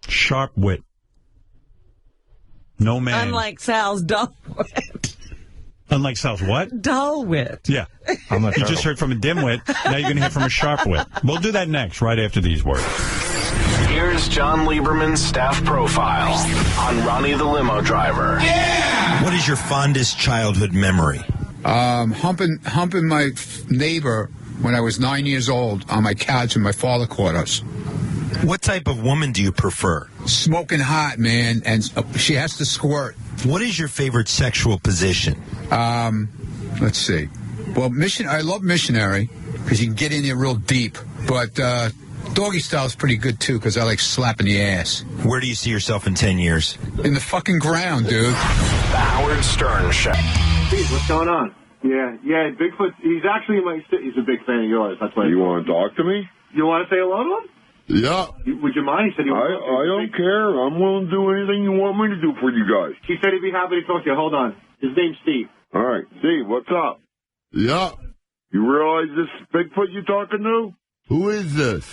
S1: Sharp wit. No man.
S4: Unlike Sal's dull wit.
S1: Unlike Sal's what?
S4: Dull wit.
S1: Yeah. You just heard from a dimwit. Now you're going to hear from a sharp wit. We'll do that next, right after these words.
S20: Here's John Lieberman's staff profile on Ronnie the Limo Driver.
S21: Yeah! What is your fondest childhood memory?
S22: Humping my neighbor when I was 9 years old on my couch when my father caught us.
S21: What type of woman do you prefer?
S22: Smoking hot, man, and she has to squirt.
S21: What is your favorite sexual position?
S22: Let's see. Well, I love missionary because you can get in there real deep. But doggy style is pretty good, too, because I like slapping the ass.
S21: Where do you see yourself in 10 years?
S22: In the fucking ground, dude.
S20: The Howard Stern Show.
S23: Steve, what's going on? Yeah, Bigfoot, he's a big fan of yours. That's why.
S13: You want to talk to me?
S23: You want to say hello to him?
S13: Yeah.
S23: Would you mind? He said he would.
S13: I don't care. I'm willing to do anything you want me to do for you guys.
S23: He said he'd be happy to talk to you. Hold on. His name's Steve.
S13: All right. Steve, what's up? Yeah. You realize this Bigfoot you're talking to? Who is this?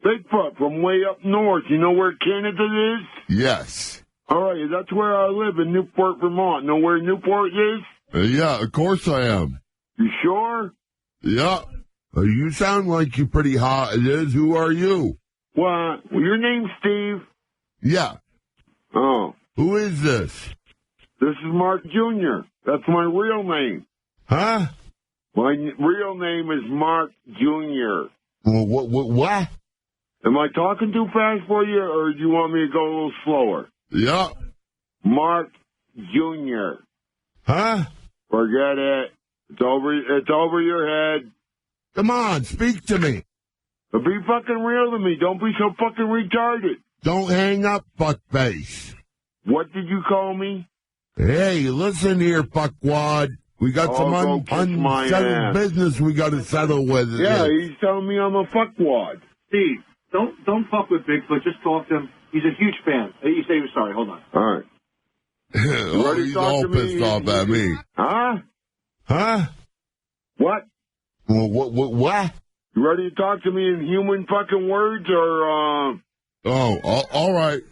S13: Bigfoot from way up north. You know where Canada is? Yes. All right. That's where I live in Newport, Vermont. Know where Newport is? Yeah, of course I am. You sure? Yeah. You sound like you're pretty hot. It is. Who are you? What? Well, your name's Steve? Yeah. Oh. Who is this? This is Mark Jr. That's my real name. Huh? My real name is Mark Jr. Well, what? Am I talking too fast for you, or do you want me to go a little slower? Yeah. Mark Jr. Huh? Forget it. It's over your head. Come on, speak to me. Be fucking real to me. Don't be so fucking retarded. Don't hang up, fuckface. What did you call me? Hey, listen here, fuckwad. We got some unsettled business we got to settle with. Yeah, he's telling me I'm a fuckwad.
S23: Steve, don't fuck with Bigfoot. Just talk to him. He's a huge fan. You say you're sorry. Hold on.
S13: All right. He's all pissed off at me. Huh? Huh? What? What? You ready to talk to me in human fucking words, or, Oh, all right.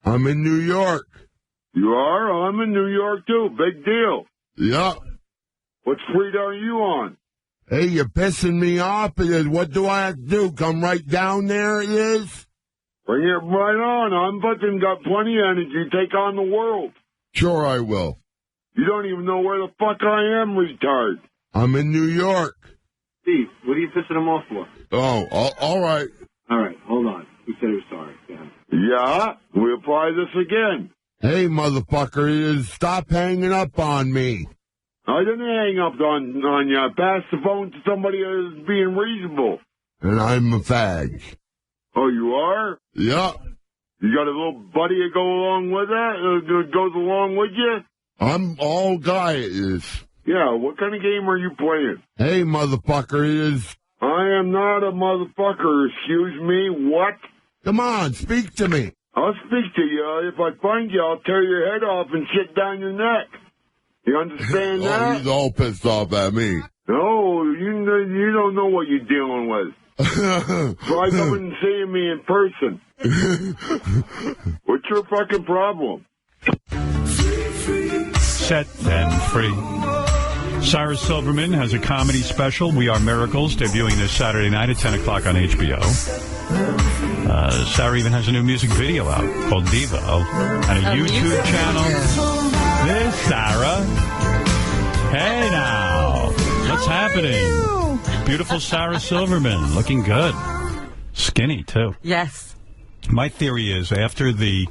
S13: I'm in New York. You are? I'm in New York, too. Big deal. Yeah. What street are you on? Hey, you're pissing me off. What do I have to do? Come right down there, it is? Bring it right on. I'm fucking got plenty of energy. Take on the world. Sure I will. You don't even know where the fuck I am, retard. I'm in New York.
S23: Steve, what are you pissing him off for?
S13: Oh, all right.
S23: All right, hold on. He said he was sorry.
S13: Yeah, we apply this again. Hey, motherfucker, stop hanging up on me. I didn't hang up on you. I passed the phone to somebody who's being reasonable. And I'm a fag. Oh, you are? Yeah. You got a little buddy to go along with that? Goes along with you? I'm all guy is. Yeah, what kind of game are you playing? Hey, motherfucker, I am not a motherfucker, excuse me, what? Come on, speak to me. I'll speak to you. If I find you, I'll tear your head off and shit down your neck. You understand that? He's all pissed off at me. No, you don't know what you're dealing with. Try coming and seeing me in person. What's your fucking problem?
S1: Set them free. Sarah Silverman has a comedy special, We Are Miracles, debuting this Saturday night at 10 o'clock on HBO. Sarah even has a new music video out called Diva and a YouTube channel. There's Sarah. Hey now. What's happening? Beautiful Sarah Silverman. Looking good. Skinny, too.
S4: Yes.
S1: My theory is after the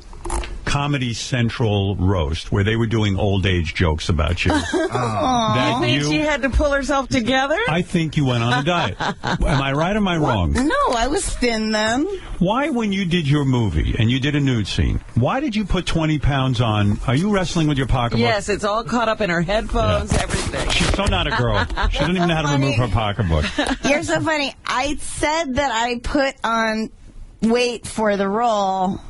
S1: Comedy Central roast, where they were doing old age jokes about you.
S4: You think she had to pull herself together?
S1: I think you went on a diet. Am I right or am I wrong?
S2: No, I was thin then.
S1: Why, when you did your movie and you did a nude scene, why did you put 20 pounds on? Are you wrestling with your pocketbook?
S4: Yes, it's all caught up in her headphones, everything.
S1: She's so not a girl. She doesn't even know how to remove her pocketbook.
S2: You're so funny. I said that I put on weight for the role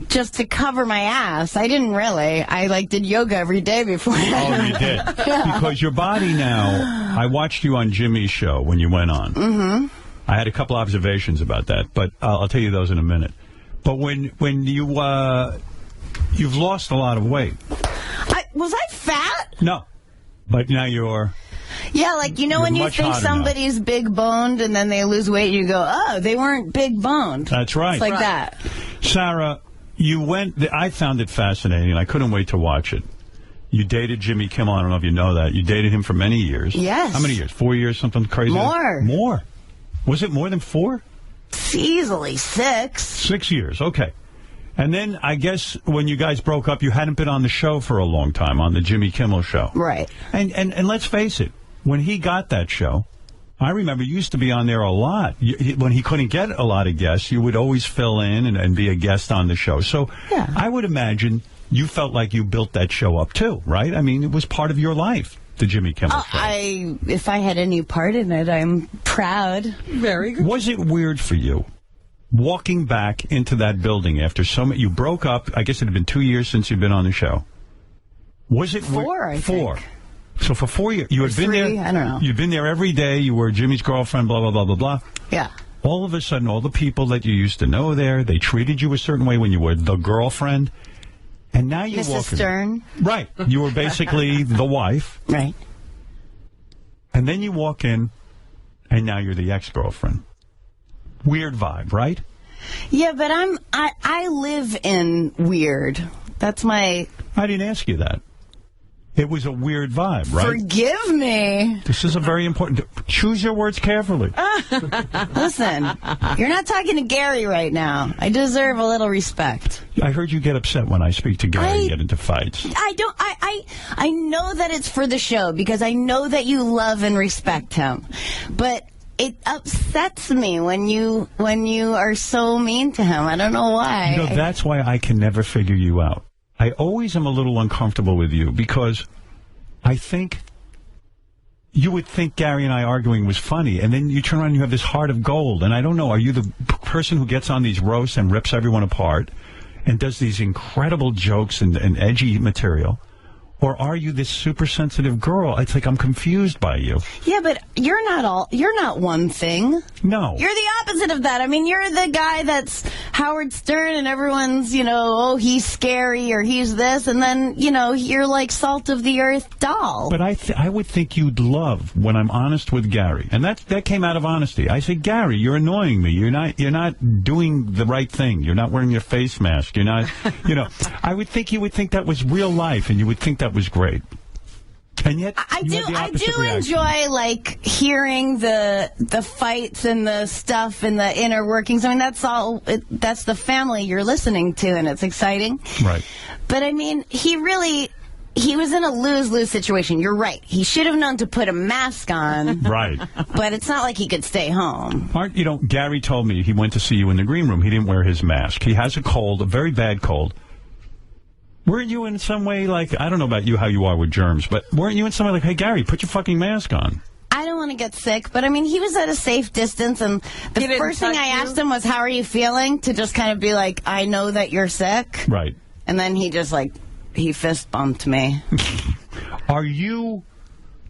S2: just to cover my ass. I didn't really. I did yoga every day before.
S1: Oh, you did? Because your body now, I watched you on Jimmy's show when you went on.
S2: Mm-hmm.
S1: I had a couple observations about that, but I'll tell you those in a minute. But when you've lost a lot of weight.
S2: Was I fat?
S1: No. But now you're...
S2: Yeah, like, you know when you think somebody's big boned and then they lose weight, you go, oh, they weren't big boned.
S1: That's right.
S2: It's like that.
S1: Sarah, I found it fascinating. I couldn't wait to watch it. You dated Jimmy Kimmel. I don't know if you know that. You dated him for many years.
S2: Yes.
S1: How many years? 4 years? Something crazy? More. Was it more than 4?
S2: Easily 6.
S1: 6 years. Okay. And then I guess when you guys broke up, you hadn't been on the show for a long time, on the Jimmy Kimmel show.
S2: Right.
S1: And let's face it, when he got that show, I remember you used to be on there a lot. When he couldn't get a lot of guests, you would always fill in and be a guest on the show. So yeah. I would imagine you felt like you built that show up too, right? I mean, it was part of your life, the Jimmy Kimmel show.
S2: If I had any part in it, I'm proud.
S4: Very good.
S1: Was it weird for you walking back into that building after you broke up? I guess it had been 2 years since you'd been on the show. Was it
S2: 4, I think.
S1: So for 4 years, you had been there.
S2: I don't know.
S1: You'd been there every day. You were Jimmy's girlfriend, blah, blah, blah, blah, blah.
S2: Yeah.
S1: All of a sudden, all the people that you used to know there, they treated you a certain way when you were the girlfriend. And now you walk
S2: Mrs. Stern.
S1: Right. You were basically the wife.
S2: Right.
S1: And then you walk in, and now you're the ex-girlfriend. Weird vibe, right?
S2: Yeah, but I live in weird. That's my...
S1: I didn't ask you that. It was a weird vibe, right?
S2: Forgive me.
S1: This is a very important... Choose your words carefully.
S2: Listen, you're not talking to Gary right now. I deserve a little respect.
S1: I heard you get upset when I speak to Gary and get into fights.
S2: I know that it's for the show because I know that you love and respect him. But it upsets me when you are so mean to him. I don't know why.
S1: You know, that's why I can never figure you out. I always am a little uncomfortable with you because I think you would think Gary and I arguing was funny, and then you turn around and you have this heart of gold. And I don't know, are you the person who gets on these roasts and rips everyone apart and does these incredible jokes and edgy material? Or are you this super sensitive girl? It's like I'm confused by you.
S2: Yeah, but you're not one thing.
S1: No.
S2: You're the opposite of that. I mean, you're the guy that's Howard Stern and everyone's, oh, he's scary or he's this. And then, you're like salt of the earth doll.
S1: But I would think you'd love when I'm honest with Gary. And that came out of honesty. I said, Gary, you're annoying me. You're not doing the right thing. You're not wearing your face mask. You're not, I would think you would think that was real life and you would think that was great. And yet
S2: I do enjoy like hearing the fights and the stuff and the inner workings. I mean, that's the family you're listening to, and it's exciting.
S1: Right.
S2: But I mean, he was in a lose-lose situation. You're right. He should have known to put a mask on.
S1: Right.
S2: But it's not like he could stay home.
S1: Gary told me he went to see you in the green room. He didn't wear his mask. He has a cold, a very bad cold. Weren't you in some way like, I don't know about you, how you are with germs, but weren't you in some way like, hey, Gary, put your fucking mask on?
S2: I don't want to get sick, but I mean, he was at a safe distance, and the first thing I asked him was, how are you feeling? To just kind of be like, I know that you're sick.
S1: Right.
S2: And then he just he fist bumped me.
S1: Are you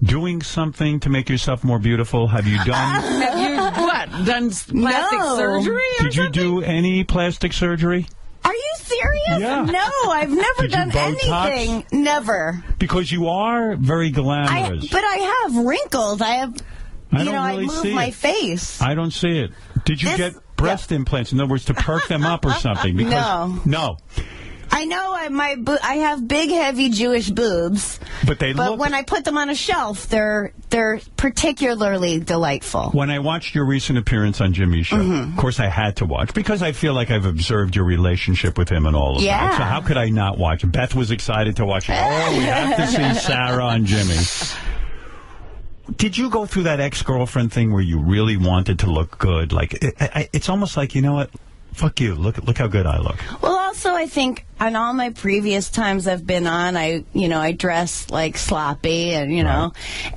S1: doing something to make yourself more beautiful? Have you done...
S4: Have you, done plastic surgery or
S1: Did you do any plastic surgery?
S2: Are you serious? serious?
S1: Yeah.
S2: No, I've never
S1: Did you
S2: done
S1: Botox?
S2: anything. Never.
S1: Because you are very glamorous.
S2: But I have wrinkles. I have,
S1: I don't
S2: I
S1: really
S2: move
S1: see
S2: my
S1: it.
S2: face.
S1: I don't see it. Did you get breast implants? In other words, to perk them up or something? Because, no.
S2: I know I have big, heavy Jewish boobs,
S1: But
S2: when I put them on a shelf, they're particularly delightful.
S1: When I watched your recent appearance on Jimmy's show, of course I had to watch, because I feel like I've observed your relationship with him and all of that. So how could I not watch? Beth was excited to watch it. Oh, we have to see Sarah on Jimmy. Did you go through that ex-girlfriend thing where you really wanted to look good? Like, it's almost like, you know what? Fuck you. Look how good I look.
S2: Well, also, I think on all my previous times I've been on, I dress like sloppy, and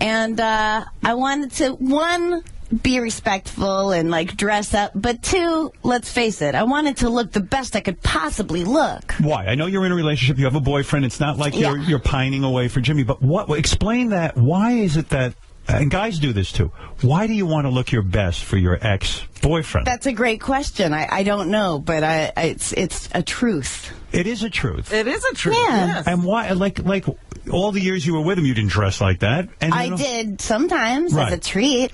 S2: and I wanted to, one, be respectful and like dress up, but two, let's face it, I wanted to look the best I could possibly look.
S1: Why? I know you're in a relationship. You have a boyfriend. It's not like you're pining away for Jimmy. But explain that. Why is it that? And guys do this too. Why do you want to look your best for your ex-boyfriend?
S2: That's a great question. I don't know, but it's a truth.
S1: It is a truth.
S4: It is a truth.
S2: Yeah.
S4: Yes.
S1: And why? Like all the years you were with him, you didn't dress like that. And
S2: I did sometimes
S1: Right.
S2: as a treat,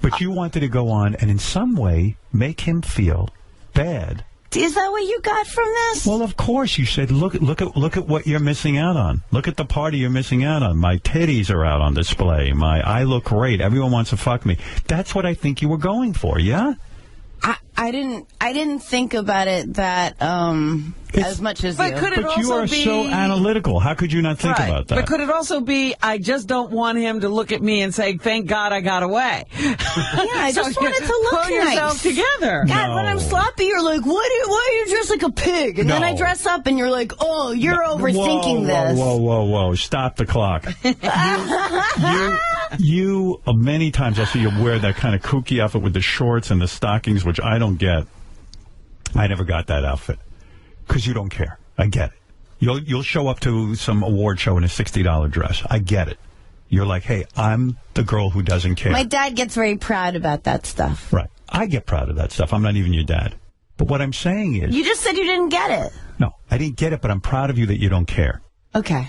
S1: but you wanted to go on and in some way make him feel bad.
S2: Is that what you got from this?
S1: Well, of course. You said, look at what you're missing out on. Look at the party you're missing out on. My titties are out on display. I look great. Everyone wants to fuck me. That's what I think you were going for, yeah?
S2: I didn't think about it that as much as you.
S1: But you are so analytical. How could you not think about that?
S4: But could it also be, I just don't want him to look at me and say, thank God I got away?
S2: Yeah, I just wanted to look
S4: pull yourself
S2: nice.
S4: together.
S2: God, when I'm sloppy, you're like, why are you dressed like a pig? And then I dress up and you're like, oh, you're overthinking this.
S1: Whoa. Stop the clock. you many times I see you wear that kind of kooky outfit with the shorts and the stockings, which I don't get. I never got that outfit. Because you don't care. I get it. You'll show up to some award show in a $60 dress. I get it. You're like, hey, I'm the girl who doesn't care.
S2: My dad gets very proud about that stuff.
S1: Right. I get proud of that stuff. I'm not even your dad. But what I'm saying is...
S2: You just said you didn't get it.
S1: No, I didn't get it, but I'm proud of you that you don't care.
S2: Okay.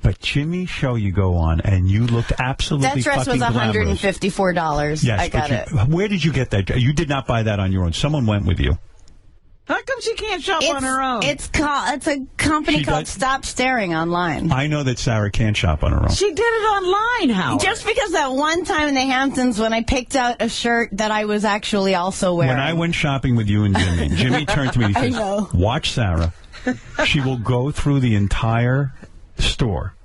S1: But Jimmy's show you go on, and you looked absolutely
S2: that dress was
S1: glamorous.
S2: $154.
S1: Yes,
S2: I got it.
S1: Where did you get that? You did not buy that on your own. Someone went with you.
S4: How come she can't shop on her own?
S2: It's a company called Stop Staring online.
S1: I know that Sarah can't shop on her own.
S4: She did it online, Howard.
S2: Just because that one time in the Hamptons when I picked out a shirt that I was actually also wearing.
S1: When I went shopping with you and Jimmy turned to me and he says, watch Sarah. She will go through the entire store.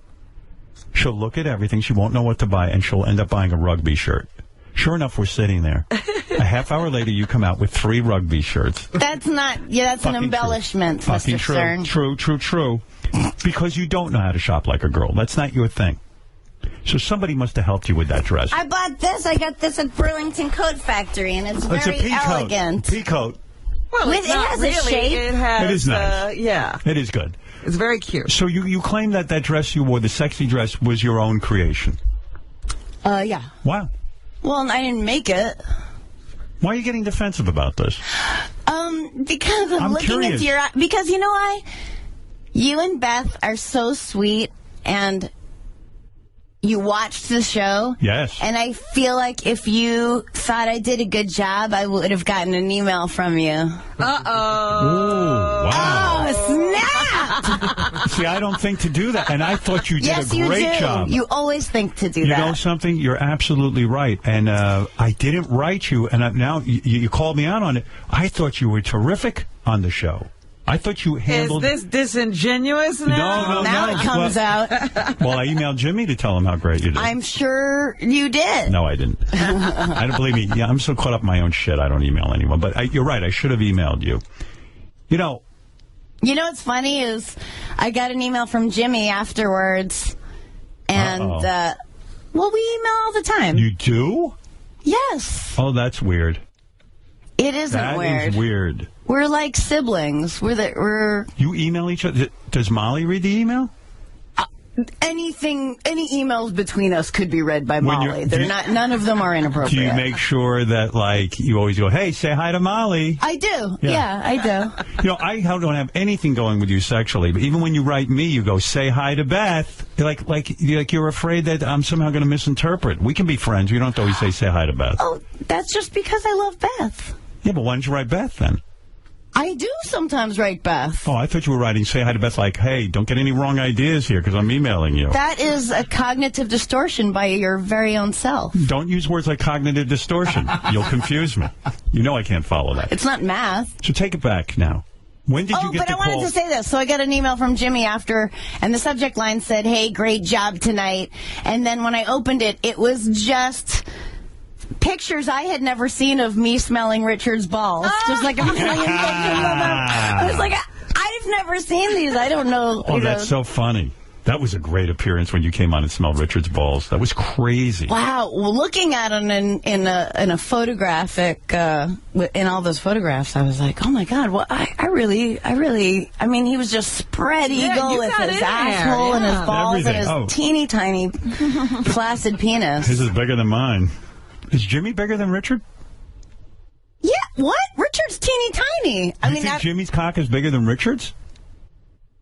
S1: She'll look at everything. She won't know what to buy, and she'll end up buying a rugby shirt. Sure enough, we're sitting there. A half hour later, you come out with 3 rugby shirts.
S2: That's not, that's an embellishment, Mr. Stern.
S1: True. Because you don't know how to shop like a girl. That's not your thing. So somebody must have helped you with that dress.
S2: I bought this. I got this at Burlington Coat Factory, and it's very
S1: a pea
S2: elegant.
S1: Pea coat.
S4: Well,
S2: it has
S4: really.
S2: a shape.
S1: It is nice.
S4: Yeah.
S1: It is good.
S4: It's very cute.
S1: So you claim that dress you wore, the sexy dress, was your own creation?
S2: Yeah.
S1: Wow.
S2: Well, I didn't make it.
S1: Why are you getting defensive about this?
S2: Because I'm looking
S1: curious.
S2: into your eye. Because you know why? You and Beth are so sweet, and you watched the show.
S1: Yes.
S2: And I feel like if you thought I did a good job, I would have gotten an email from you.
S4: Uh-oh.
S1: Ooh, wow.
S2: Oh, snap!
S1: See, I don't think to do that, and I thought you did
S2: Yes,
S1: a great
S2: you do.
S1: job.
S2: You always think to do
S1: You
S2: that.
S1: know something? You're absolutely right. And I didn't write you, and now you called me out on it. I thought you were terrific on the show. I thought you handled...
S4: Is this disingenuous now?
S1: No.
S2: Now it comes out.
S1: Well, I emailed Jimmy to tell him how great you did.
S2: I'm sure you did.
S1: No, I didn't. I don't believe me. Yeah, I'm so caught up in my own shit, I don't email anyone. But you're right. I should have emailed you. You know what's funny is I got an email from Jimmy afterwards, and, we email all the time. You do?
S2: Yes.
S1: Oh, that's weird.
S2: It isn't weird.
S1: That is weird.
S2: We're like siblings. We're
S1: You email each other? Does Molly read the email?
S2: any emails between us could be read by Molly. None of them are inappropriate.
S1: Do you make sure that, like, you always go, hey, say hi to Molly?
S2: I do. Yeah, I do.
S1: You know, I don't have anything going with you sexually, but even when you write me, you go, say hi to Beth. Like you're afraid that I'm somehow going to misinterpret. We can be friends. You don't have to always say hi to Beth.
S2: Oh, that's just because I love Beth.
S1: Yeah, but why don't you write Beth then?
S2: I do sometimes write Beth.
S1: Oh, I thought you were writing say hi to Beth like, hey, don't get any wrong ideas here because I'm emailing you.
S2: That is a cognitive distortion by your very own self.
S1: Don't use words like cognitive distortion. You'll confuse me. You know I can't follow that.
S2: It's not math.
S1: So take it back now. When did you get the call?
S2: Oh, but I wanted to say this. So I got an email from Jimmy after, and the subject line said, hey, great job tonight. And then when I opened it, it was just pictures I had never seen of me smelling Richard's balls. Just like a million pictures of them. I was like, I've never seen these. I don't know.
S1: Oh, that's so funny. That was a great appearance when you came on and smelled Richard's balls. That was crazy.
S2: Wow. Well, looking at him in a photographic, in all those photographs, I was like, oh my God. Well, I mean, he was just spread eagle with his asshole and his balls and his teeny tiny flaccid penis.
S1: His is bigger than mine. Is Jimmy bigger than Richard?
S2: Yeah, what? Richard's teeny tiny.
S1: I mean, think Jimmy's cock is bigger than Richard's?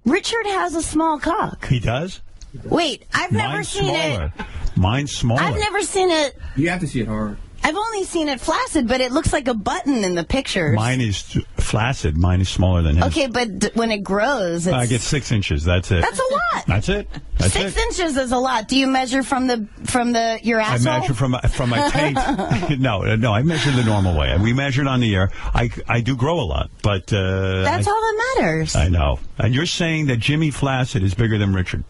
S2: Richard has a small cock.
S1: He does?
S2: Wait, I've never seen it.
S1: Mine's smaller.
S2: I've never seen it.
S14: You have to see it hard.
S2: I've only seen it flaccid, but it looks like a button in the pictures.
S1: Mine is flaccid. Mine is smaller than his.
S2: Okay, but when it grows,
S1: I get 6 inches. That's it.
S2: That's a lot.
S1: That's it. That's
S2: 6 inches is a lot. Do you measure from your asshole?
S1: I measure from my taint. No, I measure the normal way. We measured on the air. I do grow a lot, but
S2: that's all that matters.
S1: I know. And you're saying that Jimmy Flaccid is bigger than Richard?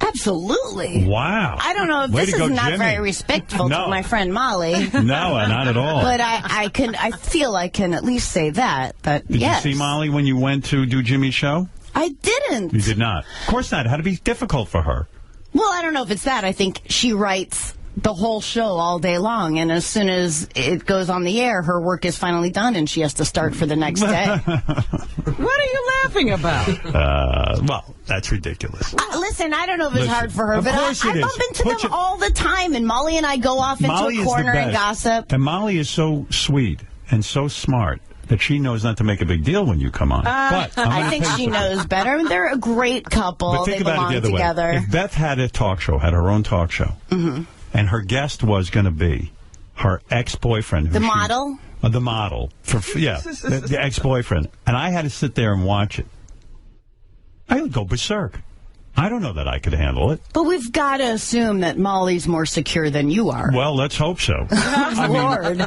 S2: Absolutely.
S1: Wow.
S2: I don't know if this is not
S1: Jimmy.
S2: Very respectful to my friend Molly.
S1: No, not at all.
S2: But I feel I can at least say that. Did
S1: you see Molly when you went to do Jimmy's show?
S2: I didn't.
S1: You did not? Of course not. It had to be difficult for her.
S2: Well, I don't know if it's that. I think she writes the whole show all day long, and as soon as it goes on the air, her work is finally done, and she has to start for the next day.
S4: What are you laughing about?
S1: Well, that's ridiculous.
S2: Listen, I don't know if it's hard for her, but I bump into them all the time, and Molly and I go off into a corner and gossip.
S1: And Molly is so sweet and so smart that she knows not to make a big deal when you come on. But
S2: I think she knows better. I mean, they're a great couple.
S1: But think
S2: they belong
S1: about it the other
S2: together.
S1: Way. If Beth had a talk show, had her own talk show, and her guest was going to be her ex-boyfriend.
S2: The model?
S1: The model. The ex-boyfriend. And I had to sit there and watch it. I would go berserk. I don't know that I could handle it.
S2: But we've got to assume that Molly's more secure than you are.
S1: Well, let's hope so.
S2: Lord.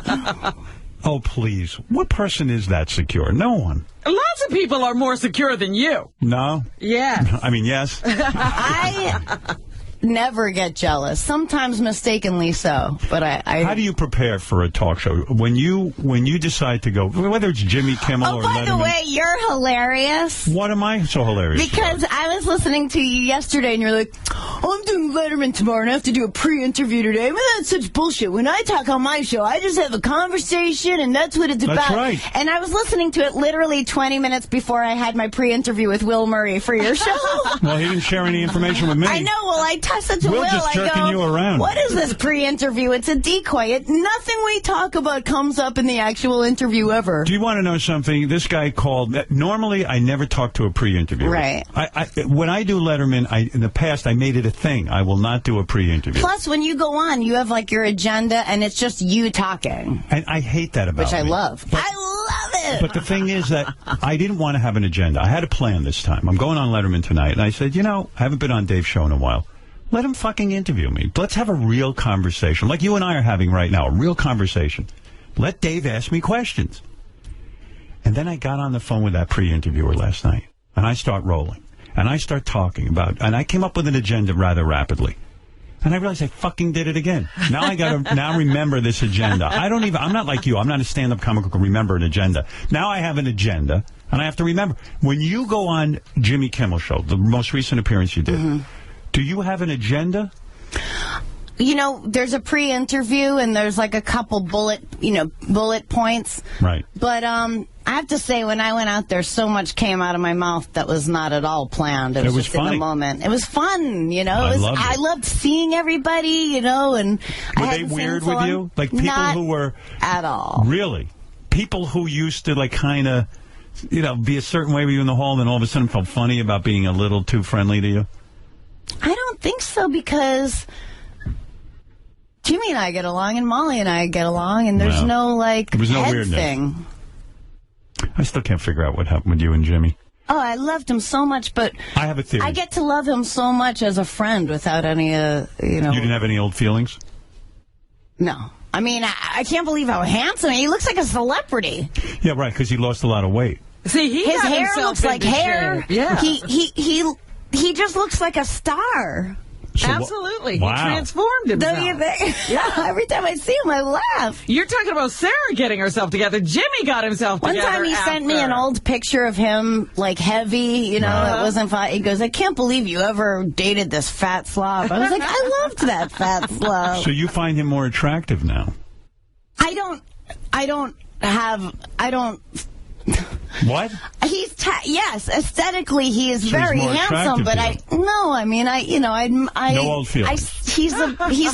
S1: Oh, please. What person is that secure? No one.
S4: Lots of people are more secure than you.
S1: No?
S4: Yeah.
S1: I mean, yes.
S2: I never get jealous. Sometimes mistakenly so. But I
S1: How do you prepare for a talk show? When you decide to go, whether it's Jimmy Kimmel or Letterman.
S2: Oh, by the way, you're hilarious.
S1: What am I so hilarious
S2: Because
S1: about?
S2: I was listening to you yesterday, and you're like, I'm doing Letterman tomorrow, and I have to do a pre-interview today. But that's such bullshit. When I talk on my show, I just have a conversation, and that's what it's about.
S1: That's right.
S2: And I was listening to it literally 20 minutes before I had my pre-interview with Will Murray for your show.
S1: Well, he didn't share any information with me.
S2: I know. Well, I said to Will,
S1: just jerking you around.
S2: What is this pre-interview? It's a decoy. Nothing we talk about comes up in the actual interview ever.
S1: Do you want to know something? This guy called. Normally, I never talk to a pre-interview.
S2: Right.
S1: When I do Letterman, in the past, I made it a thing. I will not do a pre-interview.
S2: Plus, when you go on, you have like your agenda, and it's just you talking.
S1: And I hate that about
S2: Which I
S1: me.
S2: love. I love it.
S1: But the thing is that I didn't want to have an agenda. I had a plan this time. I'm going on Letterman tonight, and I said, I haven't been on Dave's show in a while. Let him fucking interview me. Let's have a real conversation, like you and I are having right now, a real conversation. Let Dave ask me questions. And then I got on the phone with that pre-interviewer last night, and I start rolling, and I start talking about, and I came up with an agenda rather rapidly. And I realized I fucking did it again. Now I got to now remember this agenda. I'm not like you. I'm not a stand-up comic who can remember an agenda. Now I have an agenda, and I have to remember. When you go on Jimmy Kimmel Show, the most recent appearance you did, do you have an agenda?
S2: There's a pre-interview, and there's like a couple bullet points.
S1: Right.
S2: But I have to say, when I went out there, so much came out of my mouth that was not at all planned. It was just
S1: funny.
S2: in the moment. It was fun, you know.
S1: I
S2: loved seeing everybody, you know. And
S1: were they weird with you? Like people who were
S2: at all
S1: really people who used to like kind of, you know, be a certain way with you in the hall, and then all of a sudden felt funny about being a little too friendly to you.
S2: I don't think so, because Jimmy and I get along, and Molly and I get along, and there's no like
S1: there was no
S2: head
S1: weirdness.
S2: thing.
S1: I still can't figure out what happened with you and Jimmy.
S2: Oh, I loved him so much, but
S1: I have a theory.
S2: I get to love him so much as a friend without any, you know.
S1: You didn't have any old feelings?
S2: No. I mean, I can't believe how handsome he looks, like a celebrity.
S1: Yeah, right, because he lost a lot of weight.
S4: See,
S2: his hair looks like hair.
S4: Shape. Yeah.
S2: He just looks like a star.
S1: So
S4: Absolutely.
S1: wow.
S4: He transformed himself.
S2: Don't you think?
S4: Yeah.
S2: Every time I see him, I laugh.
S4: You're talking about Sarah getting herself together. Jimmy got himself
S2: One
S4: together.
S2: time he sent me an old picture of him, like, heavy, you know, that wasn't fun. He goes, I can't believe you ever dated this fat slob. I was like, I loved that fat slob.
S1: So you find him more attractive now?
S2: I don't.
S1: What?
S2: Yes, aesthetically he is
S1: So he's
S2: very
S1: more
S2: handsome, but
S1: attractive
S2: no
S1: old feelings.
S2: He's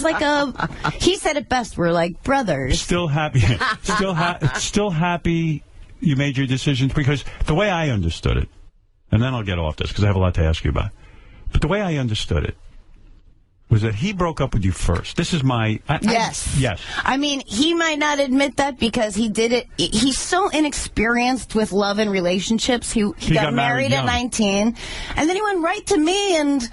S2: like a. He said it best. We're like brothers.
S1: Still happy. Still happy you made your decisions, because the way I understood it, and then I'll get off this because I have a lot to ask you about. But the way I understood it was that he broke up with you first. This is my...
S2: Yes.
S1: Yes.
S2: I mean, he might not admit that because he did it. He's so inexperienced with love and relationships. He got married at 19, and then he went right to me, and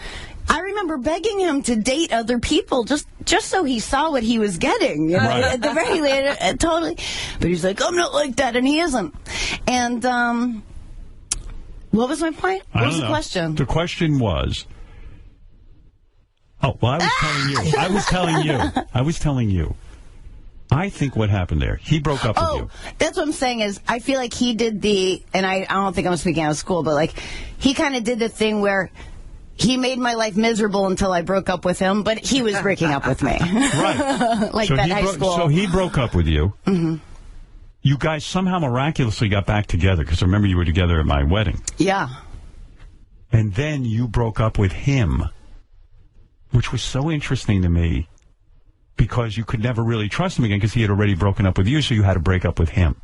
S2: I remember begging him to date other people just so he saw what he was getting. You know?
S1: Right.
S2: At the very least, totally. But he's like, I'm not like that, and he isn't. And what was my point? What was the question?
S1: The question was... Oh, well, I was telling you. I think what happened there, he broke up with you.
S2: That's what I'm saying is, I feel like he did and I don't think I'm speaking out of school, but like, he kind of did the thing where he made my life miserable until I broke up with him, but he was breaking up with me.
S1: Right.
S2: Like so that high school.
S1: So he broke up with you.
S2: Mm-hmm.
S1: You guys somehow miraculously got back together, because remember you were together at my wedding.
S2: Yeah.
S1: And then you broke up with him, which was so interesting to me, because you could never really trust him again because he had already broken up with you, so you had to break up with him.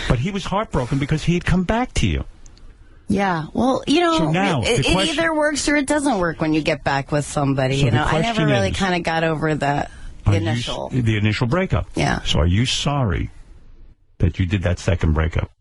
S1: But he was heartbroken because he had come back to you.
S2: Yeah, well, you know,
S1: so now,
S2: it either works or it doesn't work when you get back with somebody,
S1: so
S2: you know. I never really kind of got over the initial
S1: breakup.
S2: Yeah.
S1: So are you sorry that you did that second breakup?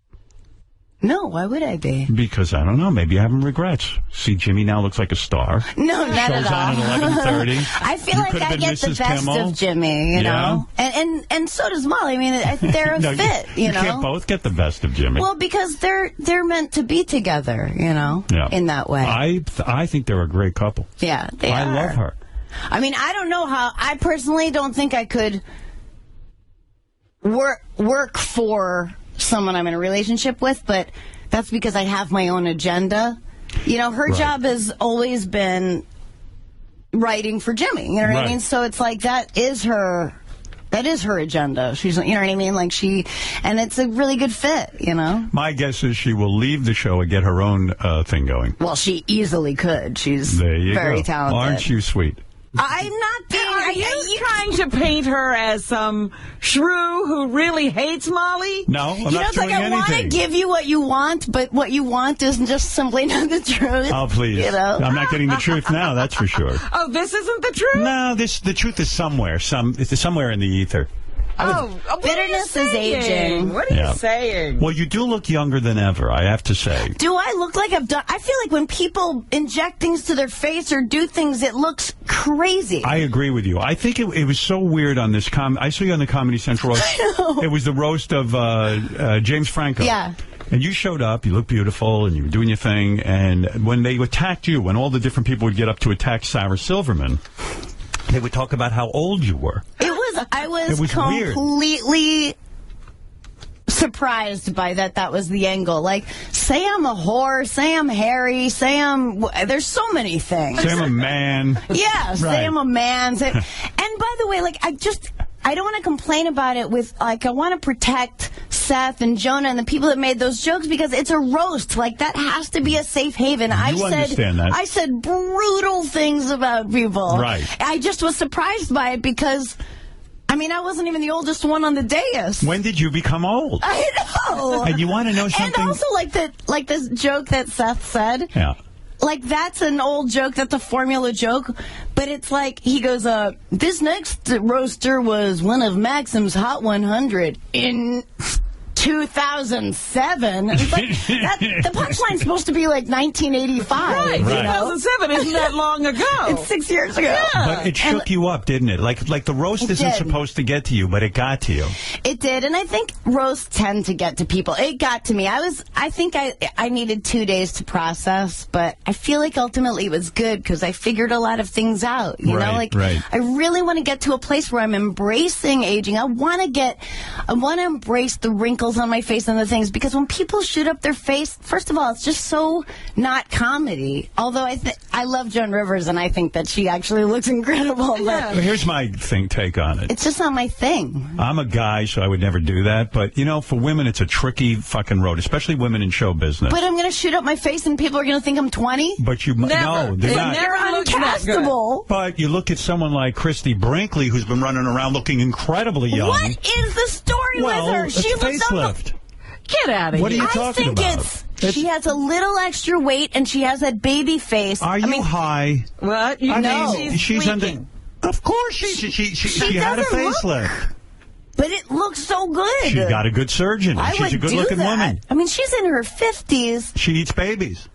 S2: No, why would I be?
S1: Because, I don't know, maybe you're having regrets. See, Jimmy now looks like a star.
S2: No, not
S1: Show's
S2: at all.
S1: on at 11:30.
S2: I feel like I get the best of Jimmy, you know? And so does Molly. I mean, they're a fit, you know?
S1: You can't both get the best of Jimmy.
S2: Well, because they're meant to be together, you know, in that way.
S1: I think they're a great couple.
S2: Yeah, they are.
S1: I love her.
S2: I mean, I don't know how. I personally don't think I could work for someone I'm in a relationship with, but that's because I have my own agenda. You know, her job has always been writing for Jimmy. You know what I mean? So it's like that is her agenda. She's, you know what I mean? Like and it's a really good fit, you know?
S1: My guess is she will leave the show and get her own thing going.
S2: Well, she easily could. She's
S1: very
S2: talented.
S1: Aren't you sweet?
S2: I'm not being...
S4: Are you trying to paint her as some shrew who really hates Molly?
S1: No, I'm not doing anything.
S2: I want to give you what you want, but what you want isn't just simply not the truth.
S1: Oh, please.
S2: You know?
S1: I'm not getting the truth now, that's for sure.
S4: Oh, this isn't the truth?
S1: No, the truth is somewhere. It's somewhere in the ether.
S2: Bitterness is aging.
S4: What are you saying?
S1: Well, you do look younger than ever, I have to say.
S2: Do I look like I've done... I feel like when people inject things to their face or do things, it looks crazy.
S1: I agree with you. I think it was so weird on this... I saw you on the Comedy Central roast. It was the roast of James Franco.
S2: Yeah.
S1: And you showed up, you looked beautiful, and you were doing your thing. And when they attacked you, when all the different people would get up to attack Sarah Silverman, they would talk about how old you were.
S2: I was
S1: weird.
S2: Completely surprised by that was the angle. Like, say I'm a whore, say I'm hairy, say there's so many things.
S1: Say I'm a man.
S2: Yeah, say I'm a man. And by the way, like, I don't want to complain about it with, like, I want to protect Seth and Jonah and the people that made those jokes because it's a roast. Like, that has to be a safe haven.
S1: Understand that.
S2: I said brutal things about people.
S1: Right.
S2: I just was surprised by it because, I mean, I wasn't even the oldest one on the dais.
S1: When did you become old?
S2: I know.
S1: And you want to know something?
S2: And also, like this joke that Seth said.
S1: Yeah.
S2: Like, that's an old joke. That's a formula joke. But it's like, he goes, this next roaster was one of Maxim's Hot 100 in 2007. It's like, the punchline's supposed to be like 1985.
S4: Right. 2007 isn't that long ago.
S2: It's 6 years ago.
S4: Yeah.
S1: But it shook you up, didn't it? Like the roast isn't supposed to get to you, but it got to you.
S2: It did, and I think roasts tend to get to people. It got to me. I think I needed 2 days to process, but I feel like ultimately it was good because I figured a lot of things out. You know, like I really want to get to a place where I'm embracing aging. I want to embrace the wrinkles on my face and the things, because when people shoot up their face, first of all, it's just so not comedy. Although I love Joan Rivers and I think that she actually looks incredible. But
S1: Well, here's my take on it.
S2: It's just not my thing.
S1: I'm a guy, so I would never do that. But, you know, for women, it's a tricky fucking road, especially women in show business.
S2: But I'm going to shoot up my face and people are going to think I'm 20?
S1: But you no, they're not.
S2: They're uncastable.
S1: But you look at someone like Christy Brinkley, who's been running around looking incredibly young.
S2: What is the story with her? She looks
S1: facelift.
S4: Get out of here.
S1: What are you talking about?
S2: I think she has a little extra weight and she has that baby face.
S1: Are you high?
S4: What?
S2: You know.
S1: She's under. Of course she had a facelift.
S2: But it looks so good.
S1: She got a good surgeon. She's a good-looking woman.
S2: I mean, she's in her 50s.
S1: She eats babies.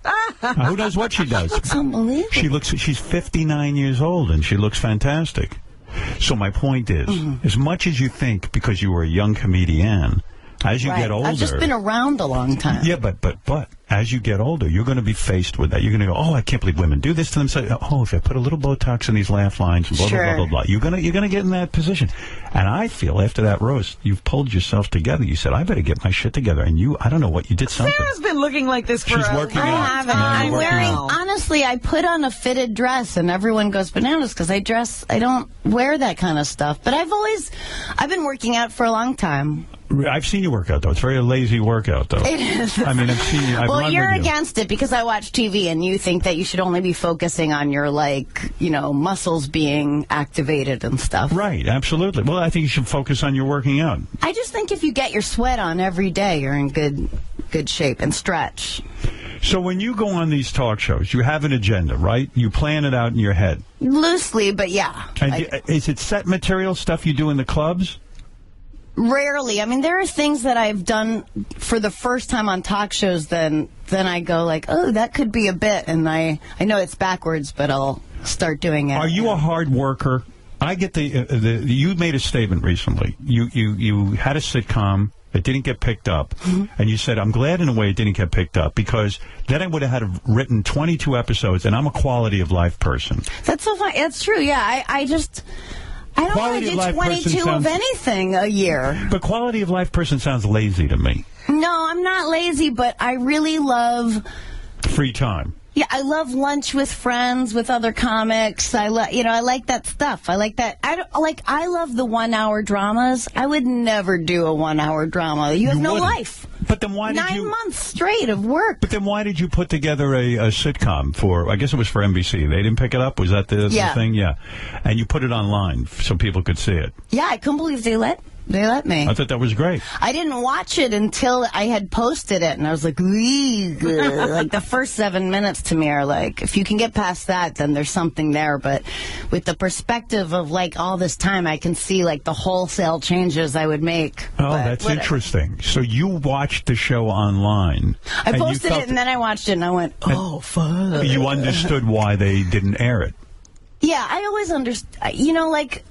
S1: Who knows what she does?
S2: It's unbelievable.
S1: She's 59 years old, and she looks fantastic. So my point is, as much as you think, because you were a young comedian, as you get older...
S2: I've just been around a long time.
S1: Yeah, but as you get older, you're going to be faced with that. You're going to go, oh, I can't believe women do this to themselves. Oh, if I put a little Botox in these laugh lines, blah, blah, blah, blah, blah. You're going to get in that position. And I feel after that roast, you've pulled yourself together. You said, I better get my shit together. And I don't know what, you did something.
S4: Sarah's been looking like this for
S1: She's working
S2: I
S1: out.
S2: haven't. I'm wearing, honestly, I put on a fitted dress and everyone goes bananas because I don't wear that kind of stuff. But I've been working out for a long time.
S1: I've seen you work out, though. It's a very lazy workout, though.
S2: It is.
S1: I mean, I've seen you.
S2: Well, you're against it because I watch TV and you think that you should only be focusing on your, muscles being activated and stuff.
S1: Right, absolutely. Well, I think you should focus on your working out.
S2: I just think if you get your sweat on every day, you're in good shape and stretch.
S1: So when you go on these talk shows, you have an agenda, right? You plan it out in your head.
S2: Loosely, but yeah.
S1: And is it set material stuff you do in the clubs?
S2: Rarely. I mean, there are things that I've done for the first time on talk shows, then I go like, oh, that could be a bit, and I know it's backwards, but I'll start doing it.
S1: Are you a hard worker? I get you made a statement recently. You had a sitcom that didn't get picked up, and you said, I'm glad in a way it didn't get picked up, because then I would have had written 22 episodes, and I'm a quality of life person.
S2: That's so funny. That's true, yeah. I don't want to do 22 of anything a year.
S1: But quality of life person sounds lazy to me.
S2: No, I'm not lazy, but I really love...
S1: free time.
S2: Yeah, I love lunch with friends, with other comics. I like that stuff. I like that. I love the 1 hour dramas. I would never do a 1 hour drama. You have no life.
S1: But then why did
S2: 9 months straight of work.
S1: But then why did you put together a sitcom for, I guess it was for NBC. They didn't pick it up? Was that the thing? Yeah. And you put it online so people could see it.
S2: Yeah, I couldn't believe they let me.
S1: I thought that was great.
S2: I didn't watch it until I had posted it, and I was like, like the first 7 minutes to me are like, if you can get past that, then there's something there. But with the perspective of all this time, I can see the wholesale changes I would make.
S1: Oh, that's interesting. So you watched the show online.
S2: I posted it, and then I watched it, and I went, oh, fuck.
S1: You understood why they didn't air it.
S2: Yeah, I always understand.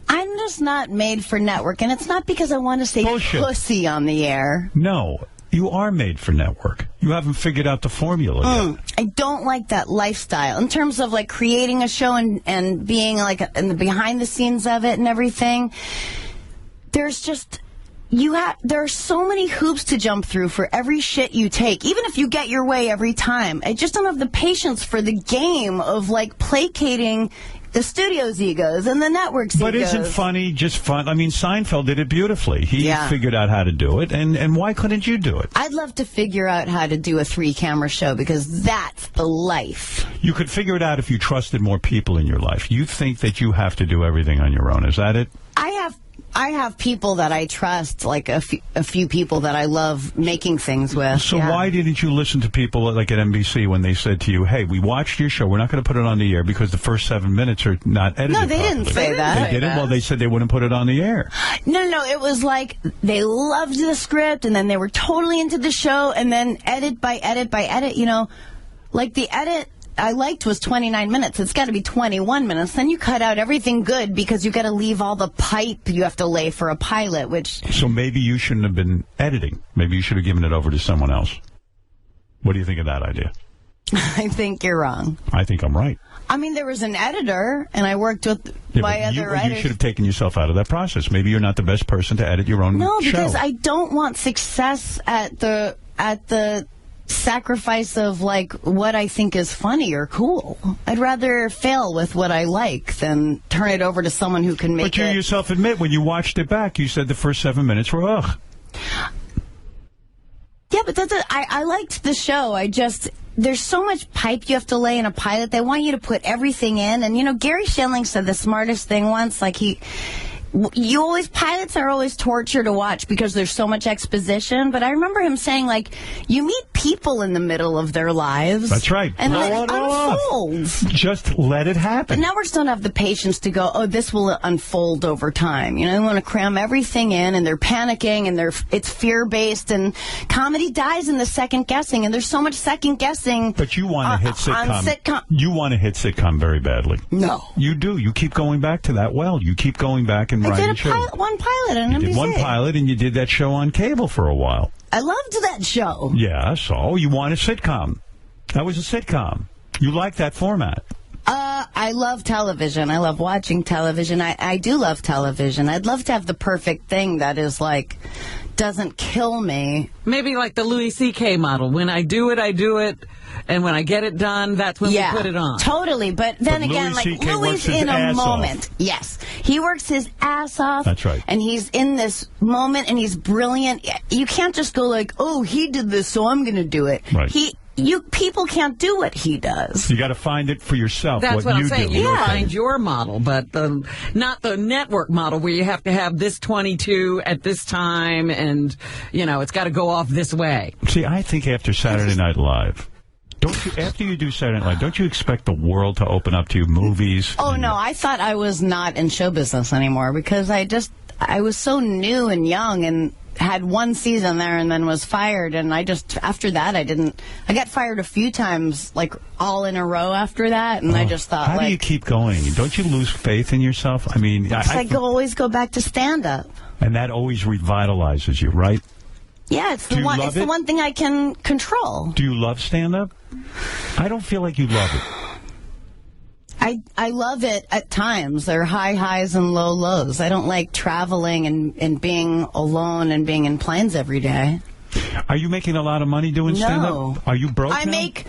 S2: I'm just not made for network, and it's not because I want to say pussy on the air.
S1: No, you are made for network. You haven't figured out the formula yet.
S2: I don't like that lifestyle in terms of creating a show and being in the behind the scenes of it and everything. There's just... there are so many hoops to jump through for every shit you take, even if you get your way every time. I just don't have the patience for the game of placating the studio's egos and the network's
S1: But
S2: egos.
S1: isn't funny just fun? I mean, Seinfeld did it beautifully. He figured out how to do it, and why couldn't you do it?
S2: I'd love to figure out how to do a 3-camera show because that's the life.
S1: You could figure it out if you trusted more people in your life. You think that you have to do everything on your own. Is that it?
S2: I have people that I trust, like a few people that I love making things with.
S1: So why didn't you listen to people like at NBC when they said to you, hey, we watched your show, we're not going to put it on the air because the first 7 minutes are not edited
S2: No, they
S1: properly.
S2: didn't say that.
S1: They didn't? Well, they said they wouldn't put it on the air.
S2: No, it was like they loved the script and then they were totally into the show and then edit by edit by edit, you know, like the edit I liked was 29 minutes. It's got to be 21 minutes. Then you cut out everything good because you got to leave all the pipe you have to lay for a pilot, which...
S1: So maybe you shouldn't have been editing. Maybe you should have given it over to someone else. What do you think of that idea?
S2: I think you're wrong.
S1: I think I'm right.
S2: I mean, there was an editor, and I worked with my other writers.
S1: You should have taken yourself out of that process. Maybe you're not the best person to edit your own show.
S2: No, because I don't want success at the sacrifice of like what I think is funny or cool. I'd rather fail with what I like than turn it over to someone who can make it.
S1: But you yourself admit when you watched it back, you said the first 7 minutes were ugh.
S2: Yeah, but I liked the show. There's so much pipe you have to lay in a pilot. They want you to put everything in. And, you know, Gary Shandling said the smartest thing once, like pilots are always torture to watch because there's so much exposition. But I remember him saying, like, you meet people in the middle of their lives.
S1: That's right.
S2: And
S1: Blow
S2: it
S1: it off.
S2: unfolds.
S1: Just let it happen.
S2: But networks don't have the patience to go, oh, this will unfold over time. You know, they want to cram everything in, and they're panicking, and it's fear-based, and comedy dies in the second guessing, and there's so much second guessing.
S1: But you want to hit sitcom.
S2: On sitcom.
S1: You want to hit sitcom very badly.
S2: No.
S1: You do. You keep going back to that well. You keep going back and writing shows.
S2: I did one pilot on NBC.
S1: You did one pilot, and you did that show on cable for a while.
S2: I loved that show.
S1: Yeah, so you want a sitcom. That was a sitcom. You like that format.
S2: I love television. I love watching television. I do love television. I'd love to have the perfect thing that is like, doesn't kill me.
S4: Maybe like the Louis C.K. model. When I do it, and when I get it done, that's when we put it on.
S2: Totally. But then again, Louis in a moment. Yes. He works his ass off.
S1: That's right.
S2: And he's in this moment, and he's brilliant. You can't just go like, oh, he did this, so I'm going to do it.
S1: Right.
S2: People can't do what he does.
S1: You got to find it for yourself.
S4: That's what I'm saying.
S1: Do.
S4: You find your model, but not the network model where you have to have this 22 at this time, and it's got to go off this way.
S1: See, I think after Saturday Night Live, after you do Saturday Night Live, don't you expect the world to open up to you, movies?
S2: Oh no, I thought I was not in show business anymore because I was so new and young and had one season there and then was fired, and after that I got fired a few times, like all in a row after that, and I just thought,
S1: how do you keep going? Don't you lose faith in yourself? I mean,
S2: I always go back to stand-up.
S1: And that always revitalizes you, right?
S2: Yeah, it's the one thing I can control.
S1: Do you love stand-up? I don't feel like you love it.
S2: I love it at times. There are high highs and low lows. I don't like traveling and being alone and being in planes every day.
S1: Are you making a lot of money doing stand-up?
S2: No.
S1: Are you broke
S2: I
S1: now?
S2: make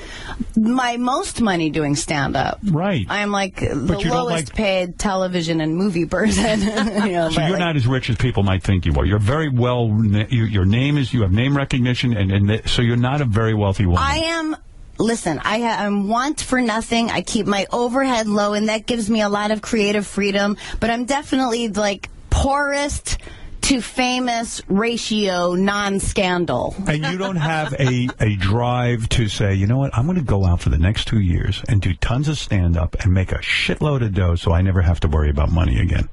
S2: my most money doing stand-up.
S1: Right.
S2: I'm like the lowest paid television and movie person.
S1: So you're not as rich as people might think you are. You're very well, your name is, you have name recognition, and so you're not a very wealthy woman.
S2: I am... Listen, I'm want for nothing. I keep my overhead low, and that gives me a lot of creative freedom. But I'm definitely like poorest to famous ratio, non-scandal.
S1: And you don't have a drive to say, you know what, I'm going to go out for the next 2 years and do tons of stand-up and make a shitload of dough so I never have to worry about money again.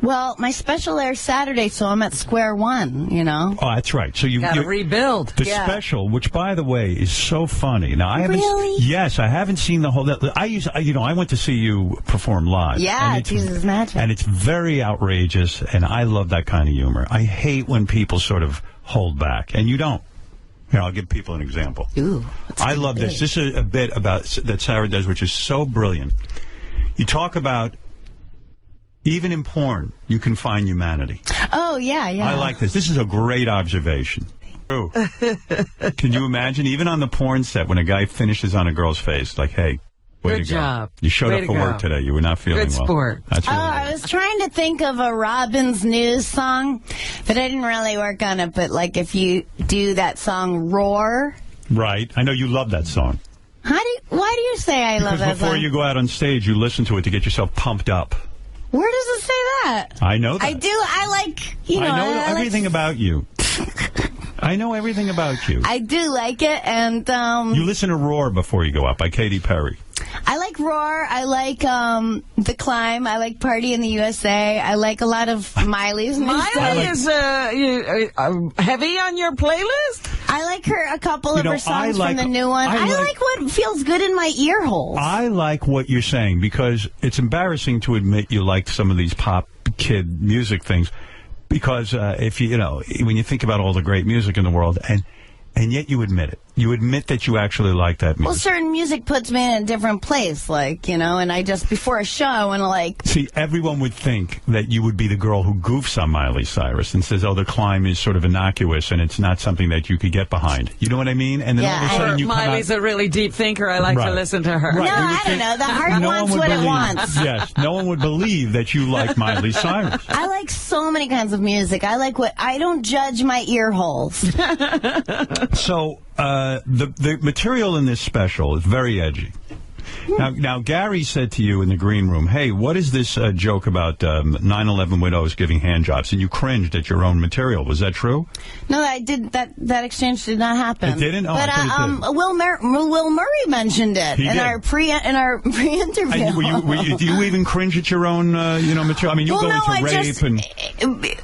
S2: Well, my special airs Saturday, so I'm at square one, Oh,
S1: that's right. So you
S4: gotta rebuild.
S1: The special, which by the way is so funny. Now I haven't.
S2: Really?
S1: Yes, I haven't seen the whole. I went to see you perform live.
S2: Yeah, Jesus Magic.
S1: And it's very outrageous, and I love that kind of humor. I hate when people sort of hold back, and you don't. Here, I'll give people an example.
S2: Ooh,
S1: I love this. This is a bit about that Sarah does, which is so brilliant. You talk about. Even in porn, you can find humanity.
S2: Oh, yeah.
S1: I like this. This is a great observation. True. Can you imagine, even on the porn set, when a guy finishes on a girl's face, like, hey, Way
S4: Good
S1: to go.
S4: job.
S1: You showed
S4: Way
S1: up
S4: to
S1: for
S4: go.
S1: work today. You were not feeling
S4: Good
S1: well.
S4: sport.
S1: That's really
S2: I was trying to think of a Robin's News song, but I didn't really work on it. But like, if you do that song "Roar,"
S1: right. I know you love that song.
S2: why do you say I love
S1: Because
S2: that
S1: before
S2: song?
S1: you go out on stage, you listen to it to get yourself pumped up.
S2: Where does it say that?
S1: I know that.
S2: I do. I like. You know.
S1: I know
S2: I
S1: everything about you. I know everything about you.
S2: I do like it, and
S1: You listen to Roar before you go up by Katy Perry.
S2: I like Roar. I like The Climb. I like Party in the USA. I like a lot of Miley's new stuff.
S4: Miley is heavy on your playlist?
S2: I like a couple of
S1: You know,
S2: her songs
S1: I
S2: from
S1: like-
S2: the new one.
S1: I
S2: I
S1: like-
S2: like what feels good in my ear holes.
S1: I like what you're saying because it's embarrassing to admit you like some of these pop kid music things. Because if you know, when you think about all the great music in the world, and yet you admit it. You admit that you actually like that music.
S2: Well, certain music puts me in a different place, like, you know, and I just, before a show, I want to, like...
S1: See, everyone would think that you would be the girl who goofs on Miley Cyrus and says, oh, The Climb is sort of innocuous and it's not something that you could get behind. You know what I mean? And then all of a sudden you come
S4: Miley's
S1: out...
S4: a really deep thinker. I like to listen to her.
S1: Right.
S2: No, I don't know. The heart wants what it wants.
S1: Yes, no one would believe that you like Miley Cyrus.
S2: I like so many kinds of music. I like what... I don't judge my ear holes.
S1: So, the material in this special is very edgy. Now, Gary said to you in the green room, hey, what is this joke about 9/11 widows giving handjobs? And you cringed at your own material. Was that true?
S2: No, I did. That exchange did not happen.
S1: It didn't? Oh,
S2: but
S1: I thought it did.
S2: Will Murray mentioned it
S1: He
S2: in
S1: did.
S2: our pre-interview.
S1: And do you even cringe at your own material? I mean, you
S2: Well,
S1: go
S2: no,
S1: into rape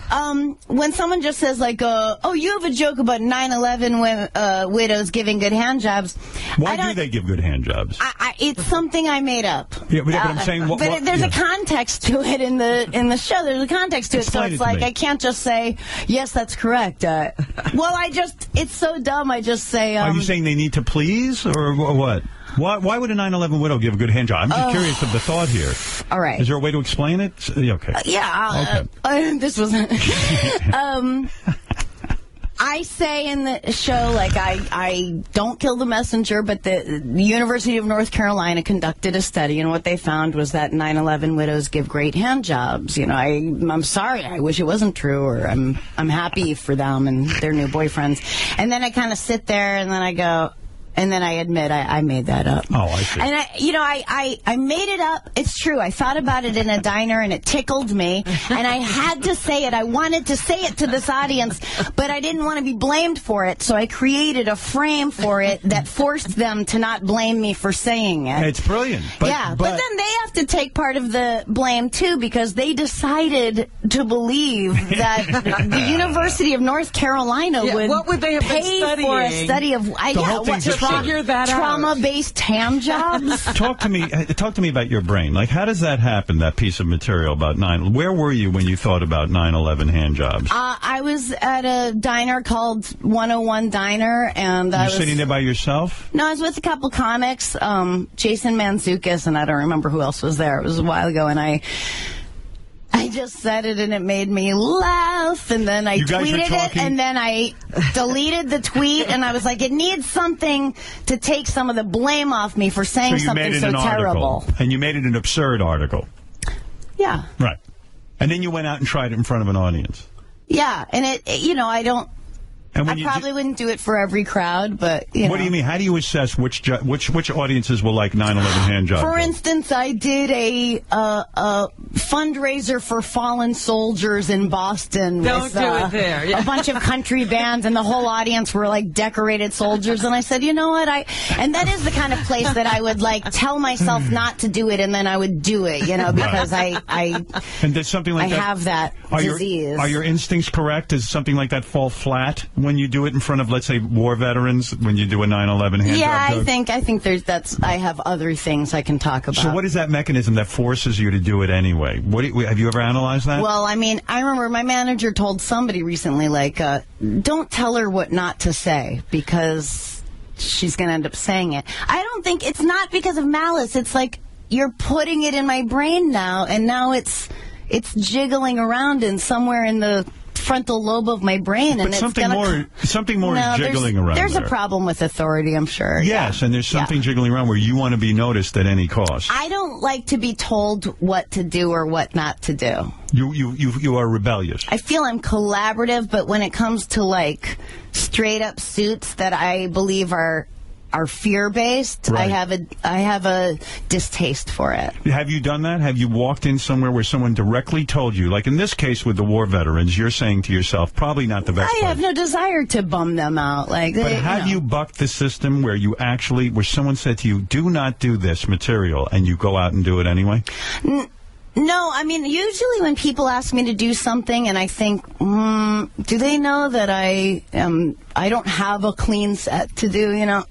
S1: and...
S2: when someone just says like, oh, you have a joke about 9/11 widows giving good handjobs.
S1: Why do they give good handjobs?
S2: It's something I made up.
S1: Yeah, but I'm saying...
S2: There's a context to it in the show. There's a context to it,
S1: Explain
S2: so
S1: it
S2: it's
S1: to
S2: like
S1: me.
S2: I can't just say, yes, that's correct. It's so dumb. I just say...
S1: Are you saying they need to please, or what? Why would a 9/11 widow give a good handjob? I'm just curious of the thought here.
S2: All right.
S1: Is there a way to explain it? Okay.
S2: This was... I say in the show, like, I don't kill the messenger, but the University of North Carolina conducted a study, and what they found was that 9/11 widows give great hand jobs. You know, I'm sorry, I wish it wasn't true, or I'm happy for them and their new boyfriends. And then I kind of sit there, and then I go... And then I admit I made that up.
S1: Oh, I see.
S2: And I made it up. It's true. I thought about it in a diner, and it tickled me. And I had to say it. I wanted to say it to this audience, but I didn't want to be blamed for it. So I created a frame for it that forced them to not blame me for saying it.
S1: It's brilliant. But
S2: then they have to take part of the blame, too, because they decided to believe that the University of North Carolina
S4: what would they have been
S2: pay for a
S4: studying?
S2: study of...
S1: whole thing's absurd.
S4: Figure that out.
S2: Trauma-based hand jobs?
S1: Talk to me about your brain. Like, how does that happen, that piece of material about 9? Where were you when you thought about 9/11 hand jobs?
S2: I was at a diner called 101 Diner, and I was
S1: sitting there by yourself?
S2: No, I was with a couple comics, Jason Mantzoukas, and I don't remember who else was there. It was a while ago, and I just said it, and it made me laugh, and then I tweeted it, and then I deleted the tweet, and I was like, it needs something to take some of the blame off me for saying something so terrible.
S1: Article, and you made it an absurd article.
S2: Yeah.
S1: Right. And then you went out and tried it in front of an audience.
S2: Yeah, and I don't...
S1: And
S2: I probably wouldn't do it for every crowd, but,
S1: What do you mean? How do you assess which audiences will like 9/11 hand jobs?
S2: For instance, I did a fundraiser for fallen soldiers in Boston.
S4: Don't do it there. Yeah.
S2: A bunch of country bands, and the whole audience were like decorated soldiers. And I said, you know what? And that is the kind of place that I would like tell myself not to do it, and then I would do it, because
S1: and there's something like
S2: I
S1: that.
S2: have that disease.
S1: Are your instincts correct? Does something like that fall flat when you do it in front of, let's say, war veterans, when you do a 9/11 hand job joke?
S2: I think I have other things I can talk about.
S1: So what is that mechanism that forces you to do it anyway? Have you ever analyzed that?
S2: Well, I mean, I remember my manager told somebody recently, like, don't tell her what not to say, because she's going to end up saying it. I don't think it's not because of malice. It's like you're putting it in my brain now, and now it's jiggling around in somewhere in the frontal lobe of my brain, and
S1: But something more is jiggling around
S2: There's
S1: there.
S2: a problem with authority, I'm sure.
S1: Yes, and there's something jiggling around where you want to be noticed at any cost.
S2: I don't like to be told what to do or what not to do.
S1: You are rebellious.
S2: I feel I'm collaborative, but when it comes to like straight up suits that I believe are fear based,
S1: Right.
S2: I have a distaste for it.
S1: Have you done that? Have you walked in somewhere where someone directly told you, like in this case with the war veterans, you're saying to yourself, probably not the best
S2: I
S1: place.
S2: have no desire to bum them out.
S1: But have you bucked the system where where someone said to you, do not do this material, and you go out and do it anyway?
S2: No, I mean, usually when people ask me to do something and I think, do they know that I don't have a clean set to do, you know?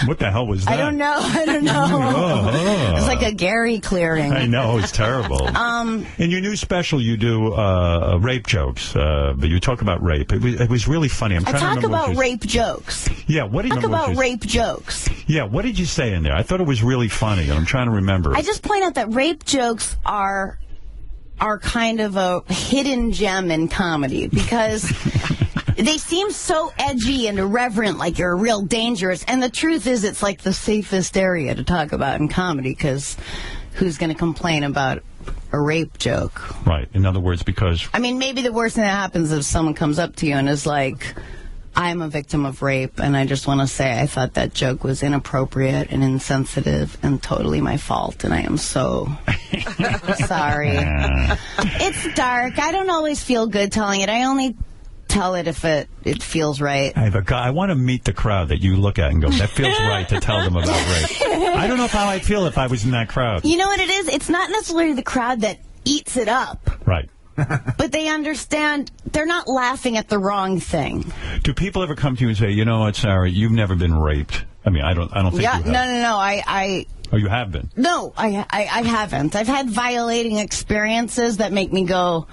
S1: What the hell was that?
S2: I don't know. It's like a Gary clearing.
S1: I know, it's terrible. In your new special, you do rape jokes, but you talk about rape. It was really funny.
S2: I talk about rape jokes.
S1: Yeah, what did you
S2: talk about rape jokes?
S1: Yeah, what did you say in there? I thought it was really funny, and I'm trying to remember.
S2: I just point out that rape jokes are kind of a hidden gem in comedy because they seem so edgy and irreverent, like you're real dangerous. And the truth is, it's like the safest area to talk about in comedy because who's going to complain about a rape joke?
S1: Right. In other words, because...
S2: I mean, maybe the worst thing that happens is someone comes up to you and is like, I'm a victim of rape, and I just want to say I thought that joke was inappropriate and insensitive and totally my fault, and I am so sorry. It's dark. I don't always feel good telling it. I only tell it if it feels right.
S1: I have a guy. I want to meet the crowd that you look at and go, that feels right to tell them about rape. I don't know how I'd feel if I was in that crowd.
S2: You know what it is? It's not necessarily the crowd that eats it up.
S1: Right.
S2: But they understand they're not laughing at the wrong thing.
S1: Do people ever come to you and say, you know what, Sarah, you've never been raped? I mean, I don't think you have.
S2: No.
S1: Oh, you have been?
S2: No, I haven't. I've had violating experiences that make me go,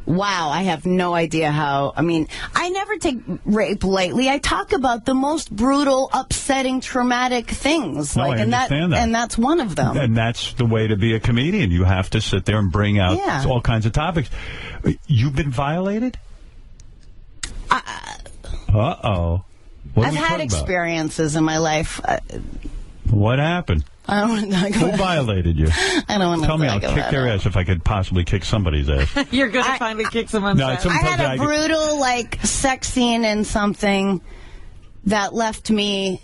S2: wow, I have no idea how. I mean, I never take rape lightly. I talk about the most brutal, upsetting, traumatic things.
S1: No, I understand that.
S2: And that's one of them.
S1: And that's the way to be a comedian. You have to sit there and bring out all kinds of topics. You've been violated? Uh-oh.
S2: I've had experiences in my life.
S1: What happened?
S2: I don't want to talk about
S1: Who violated you?
S2: I don't want to
S1: Tell me,
S2: talk
S1: I'll
S2: about
S1: kick their ass if I could possibly kick somebody's ass.
S4: You're going to finally kick someone's ass.
S2: I had a brutal, sex scene in something that left me...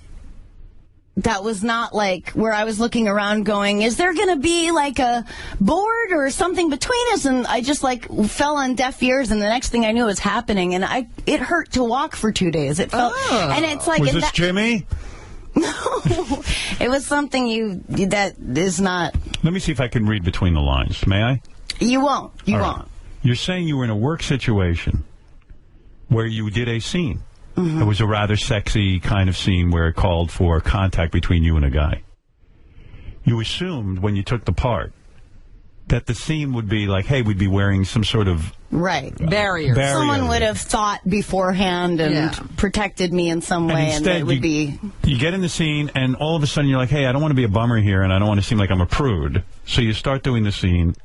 S2: That was not where I was looking around going, is there going to be a board or something between us? And I just fell on deaf ears, and the next thing I knew was happening, and it hurt to walk for 2 days. It felt, and it's like...
S1: Was this Jimmy?
S2: No, it was something that is not...
S1: Let me see if I can read between the lines. May I?
S2: You won't. You won't.
S1: Right. You're saying you were in a work situation where you did a scene.
S2: Mm-hmm.
S1: It was a rather sexy kind of scene where it called for contact between you and a guy. You assumed when you took the part that the scene would be like, hey, we'd be wearing some sort of...
S2: Right.
S4: Barrier.
S2: Someone would have thought beforehand and protected me in some way, and it would be...
S1: You get in the scene, and all of a sudden you're like, hey, I don't want to be a bummer here, and I don't want to seem like I'm a prude. So you start doing the scene,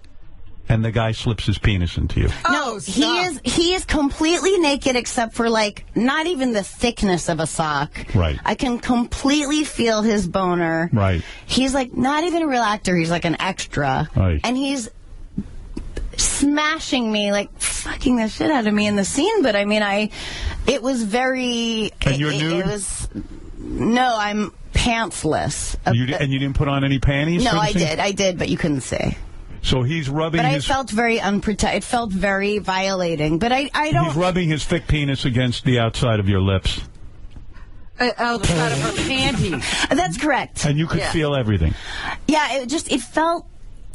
S1: and the guy slips his penis into you.
S2: No, he is completely naked except for not even the thickness of a sock.
S1: Right.
S2: I can completely feel his boner.
S1: Right.
S2: He's not even a real actor. He's an extra.
S1: Right.
S2: And he's smashing me, fucking the shit out of me in the scene. But I mean, it was very...
S1: And you're nude?
S2: It was... No, I'm pantsless.
S1: And you didn't put on any panties?
S2: No, I did, but you couldn't see.
S1: So he's rubbing
S2: his... But I felt very unprotected. It felt very violating. But I don't...
S1: He's rubbing his thick penis against the outside of your lips.
S4: The side of her panties.
S2: That's correct.
S1: And you could feel everything.
S2: Yeah, it felt...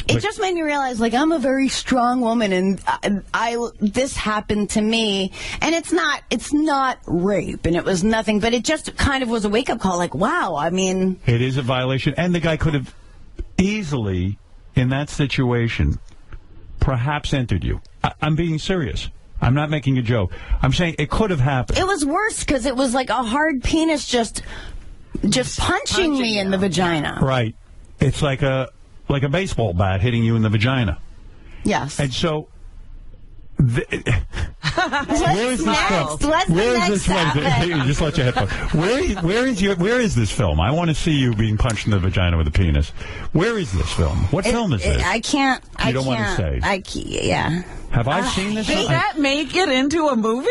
S2: It just made me realize, I'm a very strong woman, and this happened to me, and it's not rape, and it was nothing, but it just kind of was a wake-up call, wow, I mean...
S1: It is a violation, and the guy could have easily... in that situation, perhaps entered you. I'm being serious. I'm not making a joke. I'm saying it could have happened.
S2: It was worse because it was like a hard penis just punching me in the vagina.
S1: Right. It's like a baseball bat hitting you in the vagina.
S2: Yes.
S1: And so Where is this film? Where is this film? You just let your headphones. Where is this film? I want to see you being punched in the vagina with a penis. Where is this film? What film is this?
S2: I can't.
S1: You don't want to say.
S2: Yeah.
S1: Have I seen this?
S4: Did that make it into a movie?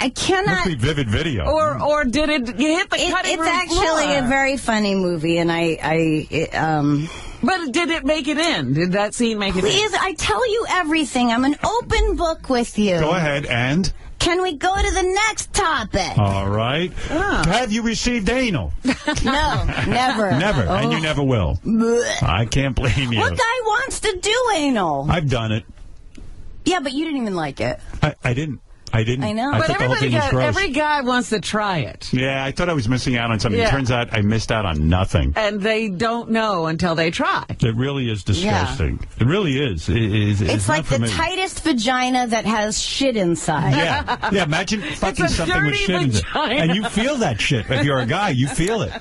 S2: I cannot.
S1: Must be Vivid Video.
S4: Or did it hit the cutting room
S2: It's actually
S4: floor?
S2: a very funny movie, and
S4: But did it make it in? Did that scene make it in?
S2: Please, I tell you everything. I'm an open book with you.
S1: Go ahead, and?
S2: Can we go to the next topic?
S1: All right. Have you received anal?
S2: No, never.
S1: Never, and you never will.
S2: Blech.
S1: I can't blame you.
S2: What guy wants to do anal?
S1: I've done it.
S2: Yeah, but you didn't even like it.
S1: I didn't. I know.
S4: But
S1: thought the whole thing was gross.
S4: every guy wants to try it.
S1: Yeah, I thought I was missing out on something.
S4: Yeah.
S1: It turns out I missed out on nothing.
S4: And they don't know until they try.
S1: It really is disgusting. It really is. It's
S2: like
S1: not for
S2: the
S1: me.
S2: tightest vagina that has shit inside.
S1: Yeah. Yeah, imagine fucking
S4: a
S1: something with
S4: dirty
S1: shit in it.
S4: vagina.
S1: And you feel that shit. If you're a guy, you feel it.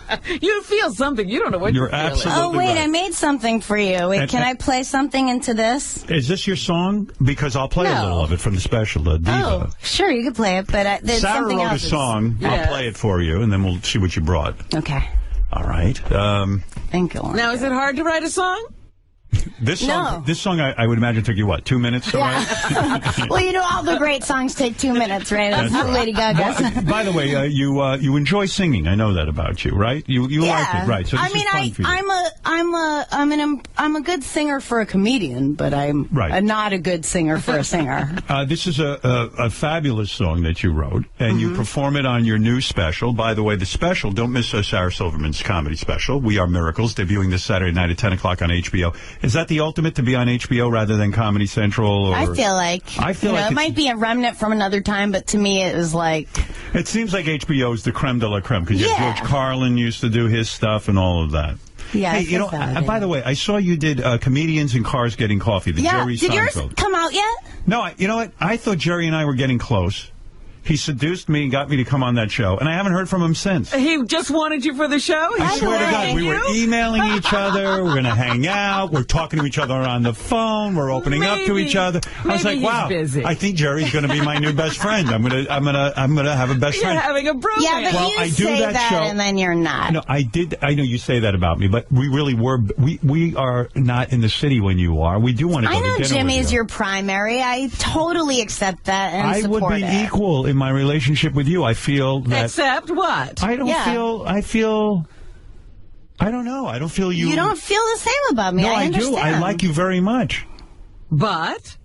S4: You feel something. You don't know what
S1: You're
S4: you're feeling.
S1: absolutely
S2: Oh, wait,
S1: right.
S2: I made something for you. Wait, can I play something into this?
S1: Is this your song? Because I'll play a
S2: No.
S1: little of it from the special, the Diva.
S2: Oh, sure, you can play it, but there's
S1: Sarah
S2: something
S1: wrote
S2: else.
S1: a song.
S2: Yeah.
S1: I'll play it for you, and then we'll see what you brought.
S2: Okay.
S1: All right.
S2: Thank you.
S4: Now, is it hard to write a song?
S1: This song,
S2: No.
S1: I would imagine took you, what, 2 minutes to write?
S2: Well, you know, all the great songs take 2 minutes, right? That's
S1: That's
S2: what
S1: right.
S2: Lady Gaga.
S1: By the way, you enjoy singing. I know that about you, right? You like it, right? So this
S2: I mean,
S1: is fun for you.
S2: I'm a good singer for a comedian, but I'm not a good singer for a singer.
S1: This is a fabulous song that you wrote, and you perform it on your new special. By the way, the special, don't miss Sarah Silverman's comedy special, We Are Miracles, debuting this Saturday night at 10 o'clock on HBO. Is that the ultimate, to be on HBO rather than Comedy Central? Or,
S2: I feel like
S1: it's-
S2: it might be a remnant from another time, but to me it was like...
S1: It seems like HBO is the creme de la creme, because George Carlin used to do his stuff and all of that.
S2: Yeah,
S1: hey, you know, by the way, I saw you did Comedians in Cars Getting Coffee, the Jerry
S2: Did yours
S1: Seinfeld.
S2: come out yet?
S1: No, you know what? I thought Jerry and I were getting close. He seduced me and got me to come on that show, and I haven't heard from him since.
S4: He just wanted you for the show?
S1: I swear to God, we were emailing each other. We're going to hang out. We're talking to each other on the phone. We're opening up to each other. I was like, wow,
S4: busy.
S1: I think Jerry's going to be my new best friend. I'm going to have a best friend.
S4: You're having a bromance.
S2: Yeah, but
S1: Well,
S2: you
S1: I do
S2: say
S1: that show.
S2: and then you're not.
S1: No, I know you say that about me, but we really were. We are not in the city when you are. We do want to go
S2: I know
S1: to dinner
S2: Jimmy's
S1: with you.
S2: your primary. I totally accept that and
S1: I
S2: support
S1: would be
S2: it.
S1: equal in my relationship with you. I feel that.
S4: Except what?
S1: I don't feel. I don't know. I don't feel you.
S2: You don't feel the same about me.
S1: No, I do.
S2: understand.
S1: I like you very much.
S4: But?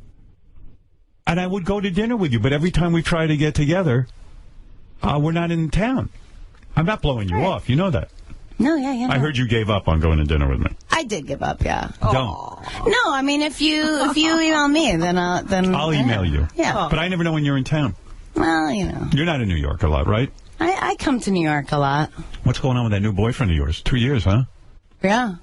S1: And I would go to dinner with you, but every time we try to get together, we're not in town. I'm not blowing you off. You know that.
S2: No, yeah.
S1: I heard you gave up on going to dinner with me.
S2: I did give up, yeah.
S1: Don't.
S2: No, I mean, if you email me, then
S1: I'll email you.
S2: Yeah.
S1: But I never know when you're in town.
S2: Well, you know.
S1: You're not in New York a lot, right?
S2: I come to New York a lot.
S1: What's going on with that new boyfriend of yours? 2 years, huh?
S2: Yeah.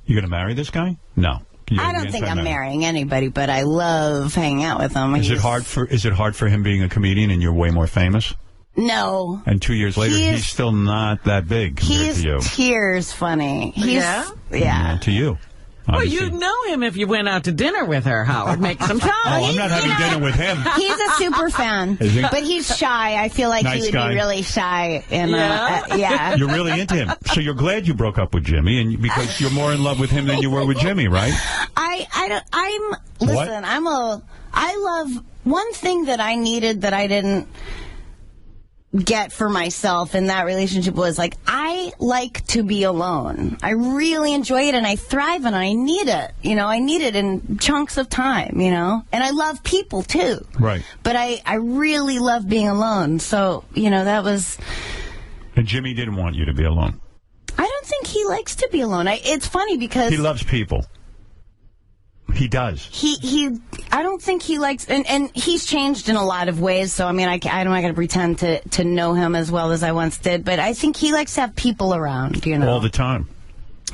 S1: You going to marry this guy? No.
S2: I don't think I'm marrying anybody, but I love hanging out with him.
S1: Is it hard for him being a comedian and you're way more famous?
S2: No.
S1: And 2 years later, he's still not that big compared to you.
S2: He's tears funny.
S4: Yeah?
S2: Yeah.
S1: To you.
S4: Well,
S1: Obviously.
S4: you'd know him if you went out to dinner with her, Howard. Make some time.
S1: Oh, I'm not having dinner with him.
S2: He's a super fan,
S1: Is he?
S2: but he's shy. I feel like
S1: Nice
S2: he would
S1: guy.
S2: be really shy. And,
S4: Yeah?
S2: yeah.
S1: You're really into him. So you're glad you broke up with Jimmy, and because you're more in love with him than you were with Jimmy, right?
S2: Listen, I love one thing that I needed that I didn't get for myself in that relationship was, like, I like to be alone. I really enjoy it and I thrive and I need it. You know, I need it in chunks of time, you know? And I love people too.
S1: Right.
S2: But I really love being alone. So, you know, that was...
S1: And Jimmy didn't want you to be alone.
S2: I don't think he likes to be alone. It's funny because...
S1: He loves people. He does.
S2: I don't think he likes, and he's changed in a lot of ways, so I mean, I'm not going to pretend to know him as well as I once did, but I think he likes to have people around, you know.
S1: All the time.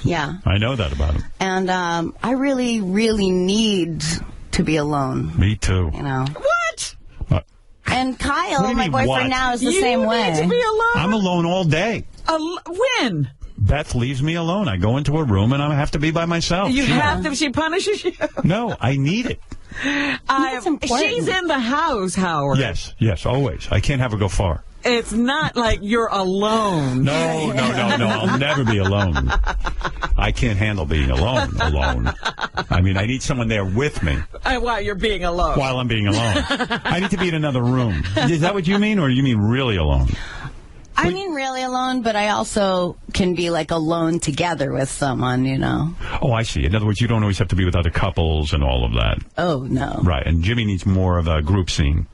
S2: Yeah.
S1: I know that about him.
S2: And I really, really need to be alone.
S1: Me too.
S2: You know.
S4: What?
S2: And
S1: What do
S2: Kyle,
S1: you
S2: my
S1: mean,
S2: boyfriend
S1: what?
S2: now, is the same way.
S4: You need to be alone?
S1: I'm alone all day.
S4: When?
S1: Beth leaves me alone. I go into a room and I have to be by myself.
S4: You have to. She punishes you.
S1: No, I need it.
S4: She's in the house, Howard.
S1: Yes, always. I can't have her go far.
S4: It's not like you're alone.
S1: No. I'll never be alone. I can't handle being alone. I mean, I need someone there with me.
S4: While you're being alone.
S1: While I'm being alone. I need to be in another room. Is that what you mean, or do you mean really alone?
S2: I mean really alone, but I also can be like alone together with someone, you know.
S1: Oh, I see. In other words, you don't always have to be with other couples and all of that.
S2: Oh, no.
S1: Right, and Jimmy needs more of a group scene.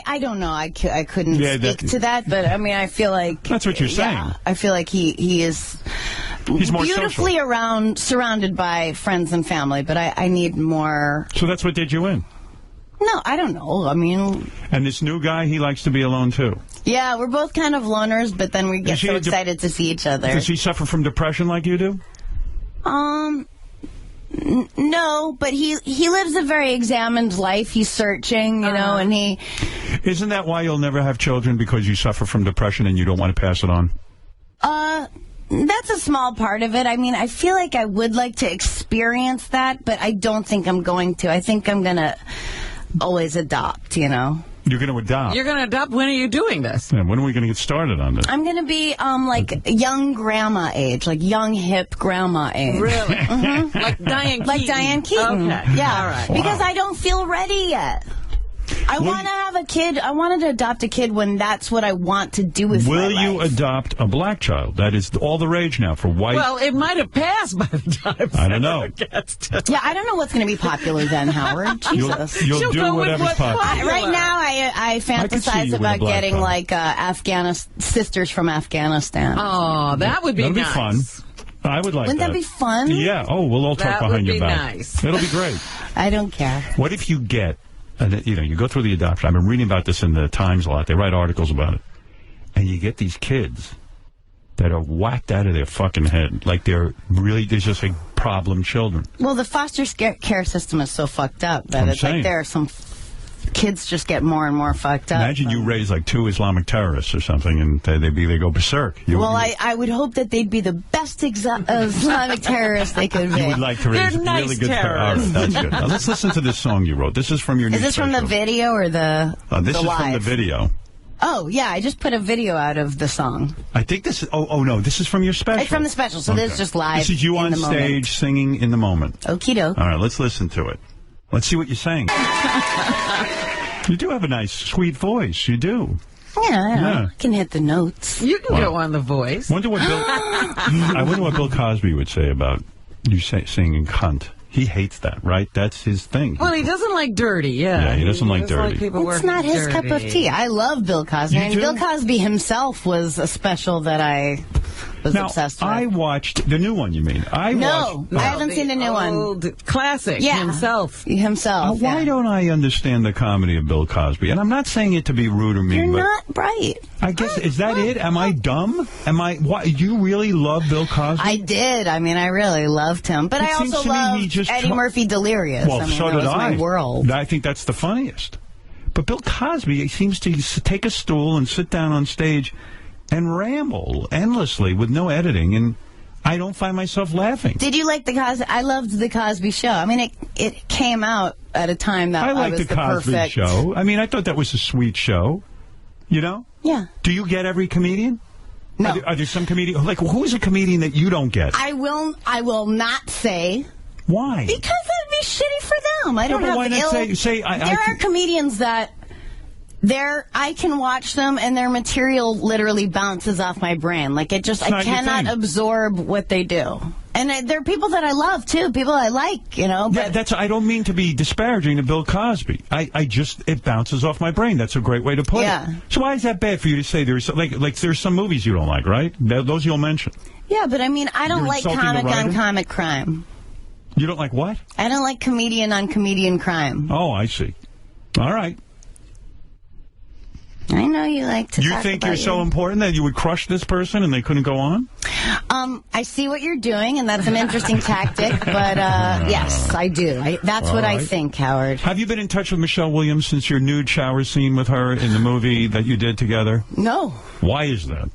S2: I don't know. I couldn't speak to that, but I mean, I feel like...
S1: That's what you're saying.
S2: Yeah, I feel like he is
S1: He's more
S2: beautifully
S1: social.
S2: surrounded by friends and family, but I need more...
S1: So that's what did you in?
S2: No, I don't know. I mean...
S1: And this new guy, he likes to be alone, too.
S2: Yeah, we're both kind of loners, but then we get so excited to see each other.
S1: Does he suffer from depression like you do?
S2: No, but he lives a very examined life. He's searching, you know, and he...
S1: Isn't that why you'll never have children, because you suffer from depression and you don't want to pass it on?
S2: That's a small part of it. I mean, I feel like I would like to experience that, but I don't think I'm going to. I think I'm going to always adopt, you know.
S1: You're going to adopt?
S4: You're going to adopt? When are you doing this?
S1: Yeah, when are we going to get started on this?
S2: I'm going to be, like, young grandma age, like young, hip grandma age.
S4: Really?
S2: Mm-hmm.
S4: Like Diane Keaton?
S2: Like Diane Keaton.
S4: Okay.
S2: Yeah.
S4: All right.
S2: Because I don't feel ready yet. I want to have a kid. I wanted to adopt a kid when that's what I want to do with my life.
S1: Will you adopt a black child? That is all the rage now for white.
S4: Well, it might have passed by the time
S1: I don't know.
S2: Yeah, I don't know what's going to be popular then, Howard. Jesus.
S1: You'll do whatever's popular.
S2: Right now, I fantasize about getting, like, sisters from Afghanistan.
S4: Oh, that would be
S1: That'll
S4: nice.
S1: be fun. I would like
S2: Wouldn't that be fun?
S1: Yeah. Oh, we'll all talk behind your back.
S4: Nice.
S1: It'll be great.
S2: I don't care.
S1: What if you get... you go through the adoption. I've been reading about this in the Times a lot. They write articles about it. And you get these kids that are whacked out of their fucking head. Like they're just like problem children.
S2: Well, the foster care system is so fucked up that it's like there are some kids just get more and more fucked up.
S1: Imagine you raise like 2 Islamic terrorists or something and they go berserk.
S2: I would hope that they'd be the best Islamic terrorists they could be.
S1: You would like to raise really good terrorists. All right, that's good. Now, let's listen to this song you wrote. This is from your new
S2: Is this from the video or the
S1: This is
S2: live?
S1: from the video.
S2: Oh, yeah, I just put a video out of the song.
S1: I think this is... Oh, no, this is from your special.
S2: It's from the special, so this is just live.
S1: This is you on stage singing in the moment.
S2: Okie doke.
S1: All right, let's listen to it. Let's see what you're saying. You do have a nice, sweet voice. You do.
S2: Yeah, I can hit the notes.
S4: You can go on The Voice.
S1: I wonder what Bill Cosby would say about you singing cunt. He hates that, right? That's his thing.
S4: Well, he doesn't like dirty, yeah.
S1: Yeah, he doesn't like dirty.
S2: It's not his cup of tea. I love Bill Cosby. And Bill Cosby himself was a special that I was obsessed with.
S1: I watched the new one, you mean? I
S2: haven't seen the new one.
S4: Classic.
S2: Yeah.
S4: Himself.
S1: Why don't I understand the comedy of Bill Cosby? And I'm not saying it to be rude or mean.
S2: You're not right.
S1: I guess, is that it? Am I dumb? You really love Bill Cosby?
S2: I did. I mean, I really loved him. But I also loved Eddie Murphy Delirious.
S1: Well, so did I.
S2: My world.
S1: I think that's the funniest. But Bill Cosby seems to take a stool and sit down on stage and ramble endlessly with no editing, and I don't find myself laughing.
S2: Did you like the Cosby? I loved the Cosby Show. I mean, it came out at a time that
S1: I liked
S2: was
S1: the Cosby
S2: perfect
S1: Show. I mean, I thought that was a sweet show. You know?
S2: Yeah.
S1: Do you get every comedian?
S2: No.
S1: Are there some comedian? Like, who is a comedian that you don't get?
S2: I will not say.
S1: Why?
S2: Because it'd be shitty for them. I don't have
S1: why not say
S2: there are comedians that I can watch them and their material literally bounces off my brain. Like I cannot absorb what they do. And there are people that I love too, people I like, you know. But
S1: yeah, I don't mean to be disparaging to Bill Cosby. It bounces off my brain. That's a great way to put it. So why is that bad for you to say there's there's some movies you don't like, right? Those you'll mention.
S2: Yeah, but I mean, I don't like comic on comic crime.
S1: You don't like what?
S2: I don't like comedian on comedian crime.
S1: Oh, I see. All right.
S2: I know you like to
S1: You
S2: talk
S1: think
S2: about
S1: you're so important that you would crush this person and they couldn't go on?
S2: I see what you're doing, and that's an interesting tactic, but yes, I do. That's what I think, Howard.
S1: Have you been in touch with Michelle Williams since your nude shower scene with her in the movie that you did together?
S2: No.
S1: Why is that?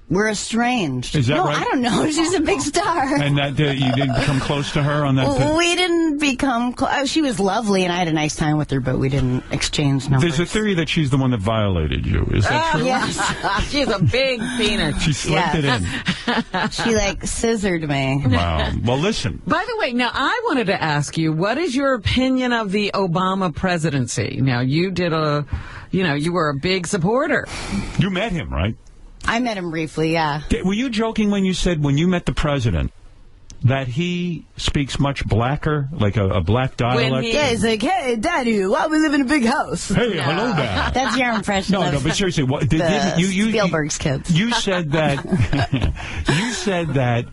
S2: we're estranged.
S1: Is that
S2: no,
S1: right?
S2: I don't know. She's a big star.
S1: And that you didn't become close to her on that?
S2: We didn't become close. She was lovely, and I had a nice time with her, but we didn't exchange numbers.
S1: There's a theory that she's the one that violated you. Is that true?
S2: Yes.
S4: She's a big penis.
S1: She slipped it in.
S2: She, like, scissored me.
S1: Wow. Well, listen.
S4: By the way, now I wanted to ask you, what is your opinion of the Obama presidency? Now, you were a big supporter.
S1: You met him, right?
S2: I met him briefly, yeah.
S1: Were you joking when you said, when you met the president, that he speaks much blacker, like a black dialect?
S2: Yeah, he's like, hey, Daddy, why we live in a big house?
S1: Hey, hello, Dad.
S2: That's your impression of
S1: No, but seriously, what,
S2: Spielberg's kids.
S1: You said that... you said that...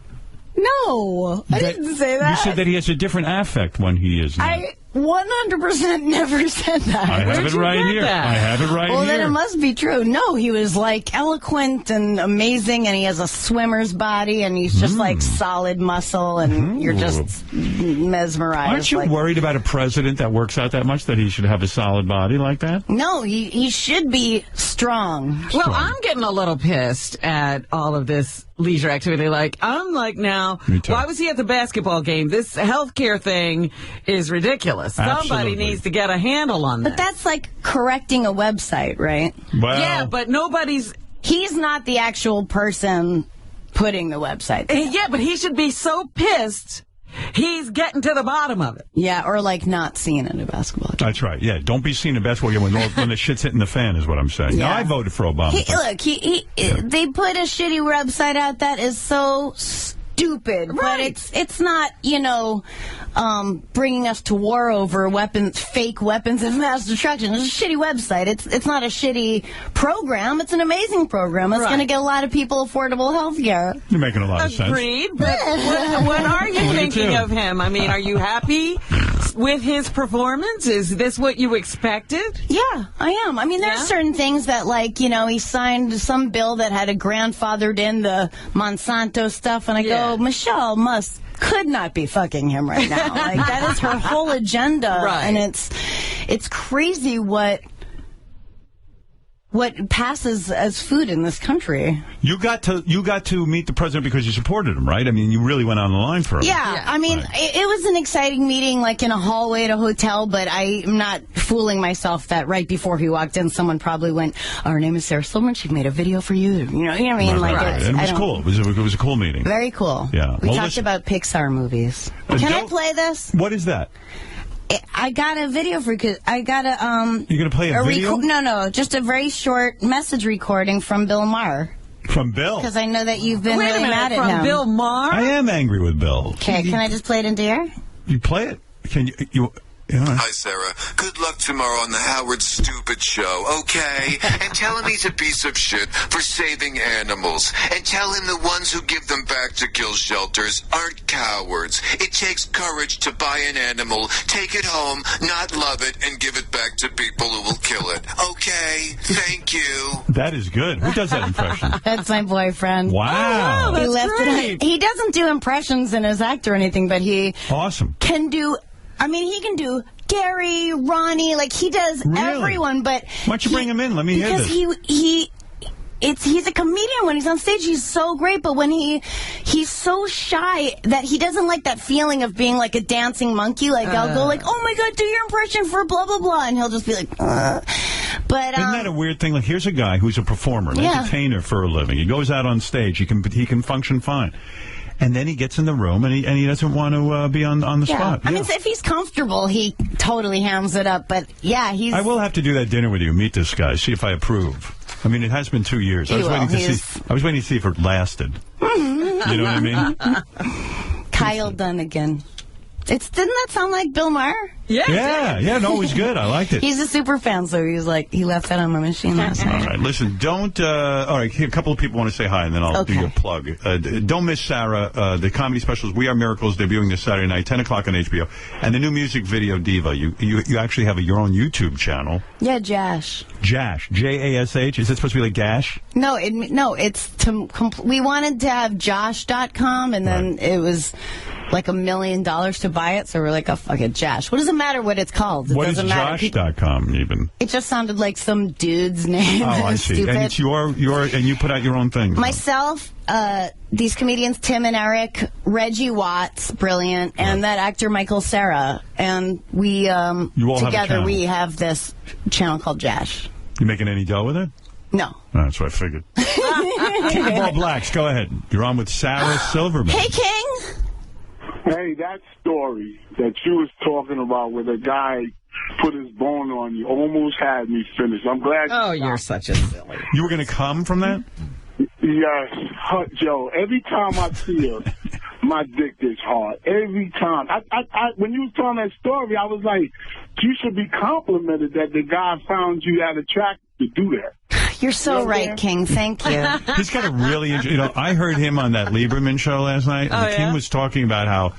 S2: No, I didn't say that.
S1: You said that he has a different affect when he is not.
S2: I 100% never said that.
S1: I have it right here. I have it right here.
S2: Well, then it must be true. No, he was like eloquent and amazing, and he has a swimmer's body, and he's just like solid muscle, and you're just mesmerized.
S1: Aren't you worried about a president that works out that much, that he should have a solid body like that?
S2: No, he should be strong.
S4: Well, I'm getting a little pissed at all of this leisure activity. I'm like, now, why was he at the basketball game? This healthcare thing is ridiculous.
S1: Absolutely.
S4: Somebody needs to get a handle on that.
S2: But that's like correcting a website, right?
S1: Well,
S4: yeah, but
S2: he's not the actual person putting the website there.
S4: Yeah, but he should be so pissed he's getting to the bottom of it.
S2: Yeah, or like not seen in a basketball game.
S1: That's right. Yeah, don't be seen in a basketball game when the shit's hitting the fan is what I'm saying.
S2: Yeah.
S1: Now, I voted for Obama.
S2: They put a shitty website out that is so stupid, but it's not, bringing us to war over fake weapons of mass destruction. It's a shitty website. It's not a shitty program. It's an amazing program. It's going to get a lot of people affordable health care.
S1: You're making a lot of sense.
S4: Agreed, but what are you thinking of him? I mean, are you happy with his performance? Is this what you expected?
S2: Yeah, I am. I mean, there are certain things that, he signed some bill that had a grandfathered in the Monsanto stuff, and I go, Michelle could not be fucking him right now. Like, that is her whole agenda.
S4: Right.
S2: And it's crazy what passes as food in this country.
S1: You got to meet the president because you supported him, right? I mean, you really went on the line for him.
S2: Yeah. I mean, it was an exciting meeting, like in a hallway at a hotel, but I'm not fooling myself that right before he walked in, someone probably went, our name is Sarah Silverman, she made a video for you. You know what I mean?
S1: Right. And it was cool. It was a cool meeting.
S2: Very cool.
S1: Yeah.
S2: We talked about Pixar movies. Can I play this?
S1: What is that?
S2: I got a video for you. I got a
S1: You're gonna play a video?
S2: No, just a very short message recording from Bill Maher.
S1: From Bill?
S2: Because I know that you've been
S4: Wait
S2: really
S4: a minute,
S2: mad at
S4: from
S2: him.
S4: Bill Maher?
S1: I am angry with Bill.
S2: Okay, can I just play it into air?
S1: You play it? Can you
S3: Hi, Sarah. Good luck tomorrow on the Howard Stupid Show, okay? And tell him he's a piece of shit for saving animals. And tell him the ones who give them back to kill shelters aren't cowards. It takes courage to buy an animal, take it home, not love it, and give it back to people who will kill it. Okay? Thank you.
S1: That is good. Who does that impression?
S2: That's my boyfriend.
S1: Wow.
S2: He left it. He doesn't do impressions in his act or anything, but he can do. I mean, he can do Gary, Ronnie, like he does everyone. But
S1: why don't you bring him in? Let me hear this.
S2: Because he's a comedian when he's on stage. He's so great, but when he's so shy that he doesn't like that feeling of being like a dancing monkey. Like I'll go like, oh my god, do your impression for blah blah blah, and he'll just be like, But
S1: isn't that a weird thing? Like, here's a guy who's a performer, an entertainer for a living. He goes out on stage. He can function fine. And then he gets in the room, and he doesn't want to be on the spot.
S2: I mean, if he's comfortable, he totally hams it up. But he's.
S1: I will have to do that dinner with you. Meet this guy. See if I approve. I mean, it has been 2 years. I was waiting to see if it lasted. You know what I mean?
S2: Kyle Dunnigan. Didn't that sound like Bill Maher?
S1: Yeah. No, it was good. I liked it.
S2: He's a super fan, so he left that on my machine last night.
S1: All right, listen, don't, all right, a couple of people want to say hi, and then I'll do your plug. Don't miss Sarah, the comedy specials, We Are Miracles, debuting this Saturday night, 10 o'clock on HBO, and the new music video, Diva. You actually have your own YouTube channel.
S2: Yeah, Jash.
S1: Jash, J-A-S-H. Is it supposed to be like Gash?
S2: No, it's we wanted to have Josh.com, and then it was like $1 million to buy it, so we're like, oh, fuck it, Josh. What does it matter what it's called? It
S1: What is
S2: doesn't matter.
S1: Josh.com even?
S2: It just sounded like some dude's name.
S1: Oh, I see.
S2: Stupid.
S1: And it's your, and you put out your own things.
S2: Myself, these comedians, Tim and Eric, Reggie Watts, brilliant, and that actor Michael Cera. And we,
S1: You all have a
S2: together,
S1: channel.
S2: we have this channel called Josh.
S1: You making any dough with it?
S2: No.
S1: Oh, that's what I figured. King of all blacks, go ahead. You're on with Sarah Silverman.
S2: Hey, King.
S23: Hey, that story that you was talking about where the guy put his bone on you almost had me finished. I'm glad.
S4: Oh, you're such a silly.
S1: You were going to come from that?
S23: Yes, Joe. Every time I see her, my dick gets hard. Every time. When you was telling that story, I was like, you should be complimented that the guy found you that attractive to do that.
S2: You're so right, King. Thank you.
S1: He's got a really, I heard him on that Lieberman show last night, and King was talking about how,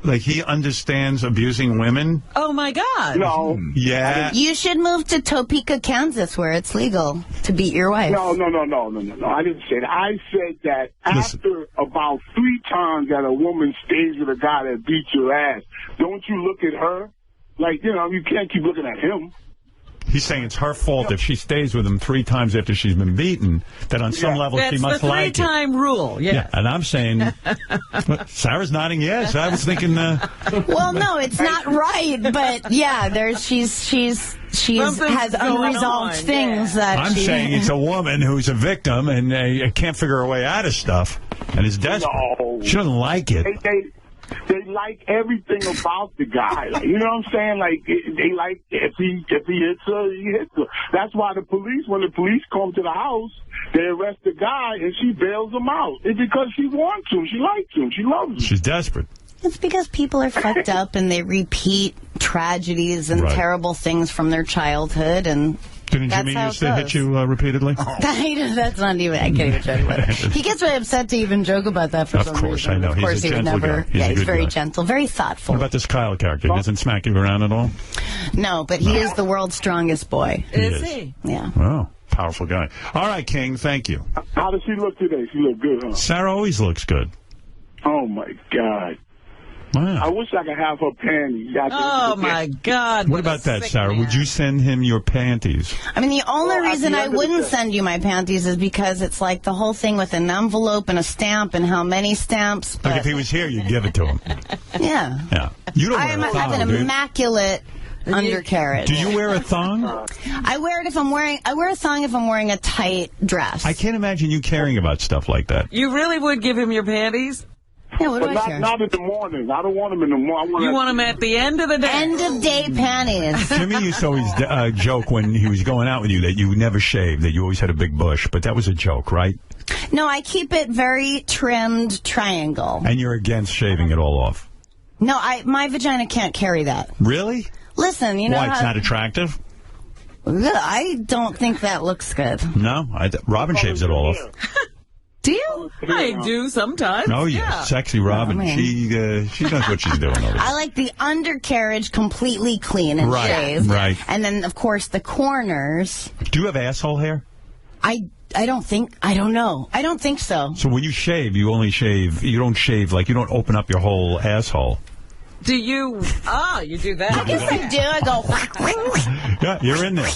S1: like, he understands abusing women.
S4: Oh, my God.
S23: No.
S1: Yeah.
S2: You should move to Topeka, Kansas, where it's legal to beat your wife.
S23: No. I didn't say that. I said that after about 3 times that a woman stays with a guy that beats your ass, don't you look at her? Like, you can't keep looking at him.
S1: He's saying it's her fault if she stays with him 3 times after she's been beaten, that on some level she must like it.
S4: That's the 3-time rule, yes.
S1: Yeah, and I'm saying, Sarah's nodding yes. I was thinking...
S2: Well, no, it's not right, but yeah, she's has unresolved things that
S1: I'm saying it's a woman who's a victim and can't figure her way out of stuff and is desperate.
S23: No.
S1: She doesn't like it.
S23: They like everything about the guy. Like, you know what I'm saying? Like, they like if he hits her, he hits her. That's why when the police come to the house, they arrest the guy and she bails him out. It's because she wants him. She likes him. She loves him.
S1: She's desperate.
S2: It's because people are fucked up and they repeat tragedies and terrible things from their childhood, and
S1: Didn't
S2: that's
S1: Jimmy
S2: how
S1: used
S2: it
S1: to
S2: goes.
S1: hit you repeatedly?
S2: That's not even, I can't even joke about it. He gets really upset to even joke about that for some reason.
S1: Of course, I know.
S2: Of course,
S1: He's a
S2: he would
S1: gentle
S2: never.
S1: guy. He's a
S2: He's
S1: good
S2: very
S1: guy.
S2: gentle, very thoughtful.
S1: What about this Kyle character? He doesn't smack you around at all?
S2: No, but he is the world's strongest boy.
S1: Is
S2: he? Yeah.
S1: Oh, powerful guy. All right, King, thank you.
S23: How does she look today? She look good, huh?
S1: Sarah always looks good.
S23: Oh, my God.
S1: Wow.
S23: I wish I could have her panties.
S4: Oh, my God.
S1: What about that, Sarah? Would you send him your panties?
S2: I mean, the only reason I
S23: end of the
S2: wouldn't
S23: day-
S2: send you my panties is because it's like the whole thing with an envelope and a stamp and how many stamps.
S1: Like
S2: But
S1: if he was here, you'd give it to him.
S2: yeah,
S1: Yeah. You don't
S2: I
S1: wear a
S2: have
S1: thong,
S2: an
S1: dude.
S2: immaculate undercarriage.
S1: Do you wear a thong?
S2: I wear it if I'm wearing. I wear a thong if I'm wearing a tight dress.
S1: I can't imagine you caring about stuff like that.
S4: You really would give him your panties?
S2: Yeah, what do
S23: But
S2: I care?
S23: not in the morning. I don't want them in the morning.
S4: You want them at the end of the day?
S2: End of day panties.
S1: Jimmy used to always joke when he was going out with you that you never shaved, that you always had a big bush, but that was a joke, right?
S2: No, I keep it very trimmed triangle.
S1: And you're against shaving it all off.
S2: No, my vagina can't carry that.
S1: Really?
S2: Listen, you know
S1: Why, it's
S2: how-
S1: not attractive?
S2: I don't think that looks good.
S1: No? Robin shaves it all off.
S2: Do you?
S4: I do sometimes.
S1: Oh, yeah. Sexy Robin.
S2: man.
S1: She knows what she's doing over there.
S2: I like the undercarriage completely clean and
S1: Right,
S2: shaved.
S1: right.
S2: And then, of course, the corners.
S1: Do you have asshole hair?
S2: I don't think. I don't know. I don't think so.
S1: So when you shave, you only shave, you don't shave, like you don't open up your whole asshole.
S4: Do you? You do that.
S2: I guess I do. I go.
S1: Yeah, you're in there.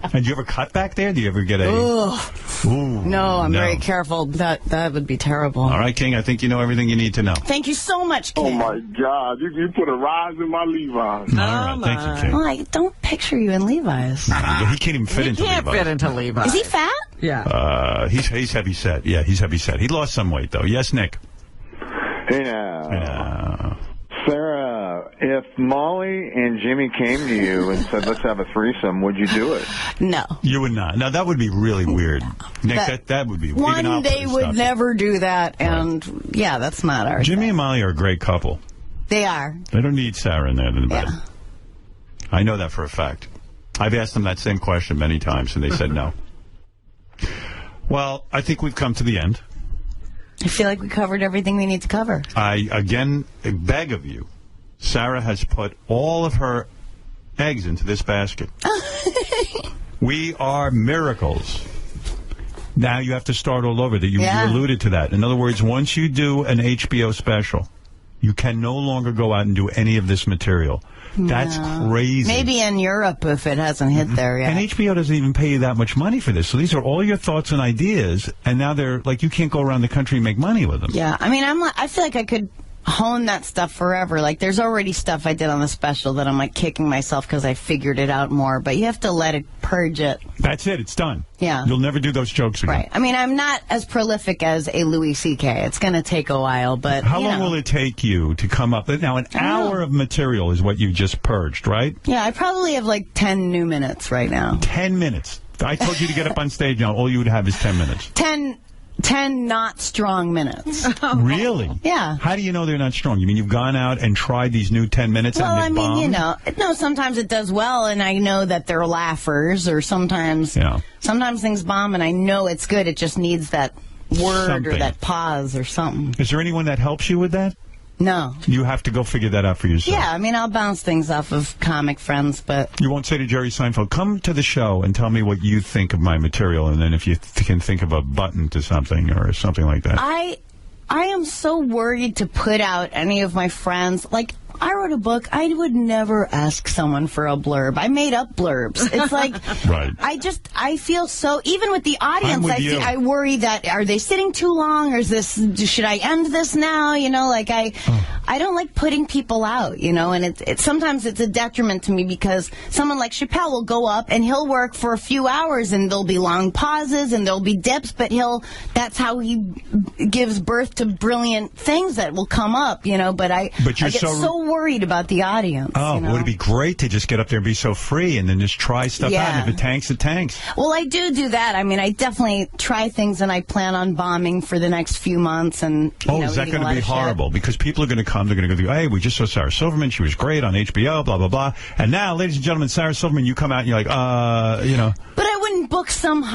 S1: And do you ever cut back there? Do you ever get a...
S2: Ugh.
S1: Ooh,
S2: No, I'm very careful. That would be terrible.
S1: All right, King, I think you know everything you need to know.
S2: Thank you so much, King.
S23: Oh, my God. You put a rise in my Levi's.
S1: All right, thank you, King.
S2: Well, I don't picture you in Levi's.
S1: He can't even fit into
S4: can't
S1: Levi's.
S4: fit into Levi's.
S2: Is he fat?
S4: Yeah.
S1: He's heavy set. Yeah, he's heavy set. He lost some weight, though. Yes, Nick?
S5: Hey now. Sarah, if Molly and Jimmy came to you and said, let's have a threesome, would you do it?
S2: No.
S1: You would not. Now, that would be really weird. Nick, that would be... even
S2: One
S1: I'll
S2: day
S1: put
S2: would
S1: stuff.
S2: never do that, and yeah, that's not our
S1: Jimmy
S2: thing.
S1: and Molly are a great couple.
S2: They are.
S1: They don't need Sarah in there in the bed. I know that for a fact. I've asked them that same question many times, and they said no. Well, I think we've come to the end.
S2: I feel like we covered everything we need to cover.
S1: I, again, beg of you, Sarah has put all of her eggs into this basket. We are miracles. Now you have to start all over. That you alluded to that. In other words, once you do an HBO special, You can no longer go out and do any of this material. That's crazy.
S2: Maybe in Europe if it hasn't hit there yet.
S1: And HBO doesn't even pay you that much money for this. So these are all your thoughts and ideas, and now they're like, you can't go around the country and make money with them.
S2: Yeah, I mean, I feel like I could hone that stuff forever. Like, there's already stuff I did on the special that I'm like kicking myself because I figured it out more, but you have to let it purge it.
S1: That's it. It's done.
S2: Yeah.
S1: You'll never do those jokes again.
S2: Right. I mean, I'm not as prolific as a Louis C.K. It's going to take a while, but
S1: How long will it take you to come up? Now, an hour of material is what you just purged, right?
S2: Yeah, I probably have like 10 new minutes right now.
S1: 10 minutes. If I told you to get up on stage now, all you would have is 10 minutes.
S2: 10 not strong minutes.
S1: Really?
S2: Yeah.
S1: How do you know they're not strong? You mean you've gone out and tried these new 10 minutes
S2: Well, I
S1: and they
S2: mean,
S1: bombed?
S2: you know, no, sometimes it does well, and I know that they're laughers, or sometimes things bomb, and I know it's good. It just needs that word
S1: Something.
S2: or that pause or something.
S1: Is there anyone that helps you with that?
S2: No.
S1: You have to go figure that out for yourself.
S2: Yeah, I mean, I'll bounce things off of comic friends, but...
S1: You won't say to Jerry Seinfeld, come to the show and tell me what you think of my material, and then if you can think of a button to something or something like that.
S2: I am so worried to put out any of my friends. Like, I wrote a book. I would never ask someone for a blurb. I made up blurbs. It's like,
S1: right.
S2: I feel so, even with the audience, I worry that, are they sitting too long, or should I end this now? You know, like, I don't like putting people out, you know, and sometimes it's a detriment to me, because someone like Chappelle will go up and he'll work for a few hours, and there'll be long pauses and there'll be dips, but that's how he gives birth to brilliant things that will come up, you know, but I get so worried about the audience.
S1: Oh,
S2: you know?
S1: would it be great to just get up there and be so free and then just try stuff out, and if it tanks, it tanks.
S2: Well, I do that. I mean, I definitely try things, and I plan on bombing for the next few months. And
S1: is that going to be horrible? Because people are going to come, they're going to go, hey, we just saw Sarah Silverman, she was great on HBO, blah, blah, blah. And now, ladies and gentlemen, Sarah Silverman, you come out and you're like, you know.
S2: But I wouldn't book some